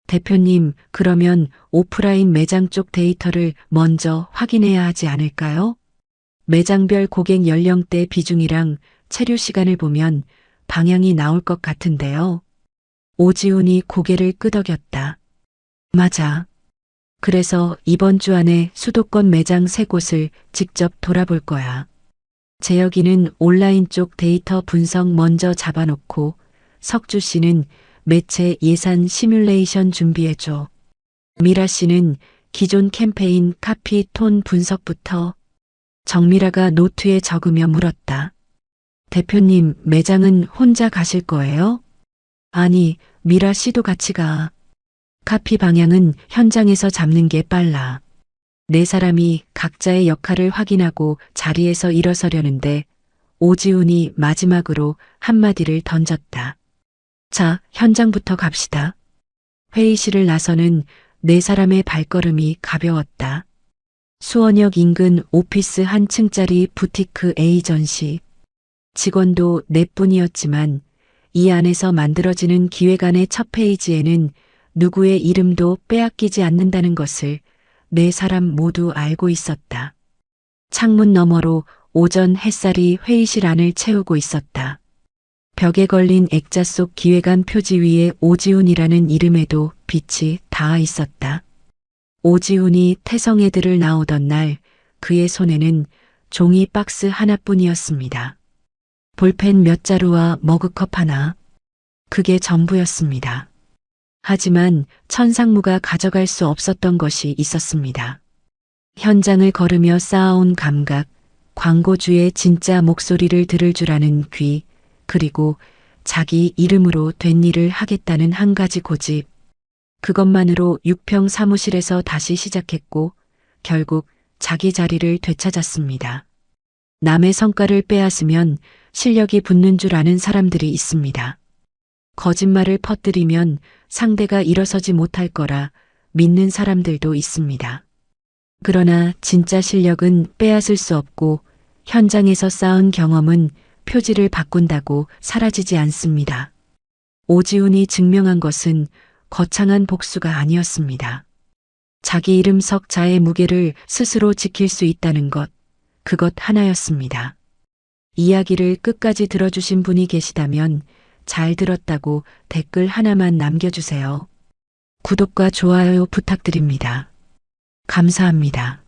대표님, 그러면 오프라인 매장 쪽 데이터를 먼저 확인해야 하지 않을까요? 매장별 고객 연령대 비중이랑 체류 시간을 보면 방향이 나올 것 같은데요. 오지훈이 고개를 끄덕였다. 맞아. 그래서 이번 주 안에 수도권 매장 3곳을 직접 돌아볼 거야. 재혁이는 온라인 쪽 데이터 분석 먼저 잡아놓고 석주 씨는 매체 예산 시뮬레이션 준비해줘. 미라 씨는 기존 캠페인 카피 톤 분석부터. 정미라가 노트에 적으며 물었다. 대표님, 매장은 혼자 가실 거예요? 아니, 미라 씨도 같이 가. 카피 방향은 현장에서 잡는 게 빨라. 4사람이 각자의 역할을 확인하고 자리에서 일어서려는데 오지훈이 마지막으로 한마디를 던졌다. 자, 현장부터 갑시다. 회의실을 나서는 4사람의 발걸음이 가벼웠다. 수원역 인근 오피스 한 층짜리 부티크 에이전시. 직원도 4분이었지만 이 안에서 만들어지는 기획안의 첫 페이지에는 누구의 이름도 빼앗기지 않는다는 것을 4사람 모두 알고 있었다. 창문 너머로 오전 햇살이 회의실 안을 채우고 있었다. 벽에 걸린 액자 속 기획안 표지 위에 오지훈이라는 이름에도 빛이 닿아 있었다. 오지훈이 태성애들을 나오던 날 그의 손에는 종이 박스 하나뿐이었습니다. 볼펜 몇 자루와 머그컵 하나. 그게 전부였습니다. 하지만 천상무가 가져갈 수 없었던 것이 있었습니다. 현장을 걸으며 쌓아온 감각, 광고주의 진짜 목소리를 들을 줄 아는 귀, 그리고 자기 이름으로 된 일을 하겠다는 한 가지 고집. 그것만으로 6평 사무실에서 다시 시작했고 결국 자기 자리를 되찾았습니다. 남의 성과를 빼앗으면 실력이 붙는 줄 아는 사람들이 있습니다. 거짓말을 퍼뜨리면 상대가 일어서지 못할 거라 믿는 사람들도 있습니다. 그러나 진짜 실력은 빼앗을 수 없고 현장에서 쌓은 경험은 표지를 바꾼다고 사라지지 않습니다. 오지훈이 증명한 것은 거창한 복수가 아니었습니다. 자기 이름 석자의 무게를 스스로 지킬 수 있다는 것, 그것 하나였습니다. 이야기를 끝까지 들어주신 분이 계시다면 잘 들었다고 댓글 하나만 남겨주세요. 구독과 좋아요 부탁드립니다. 감사합니다.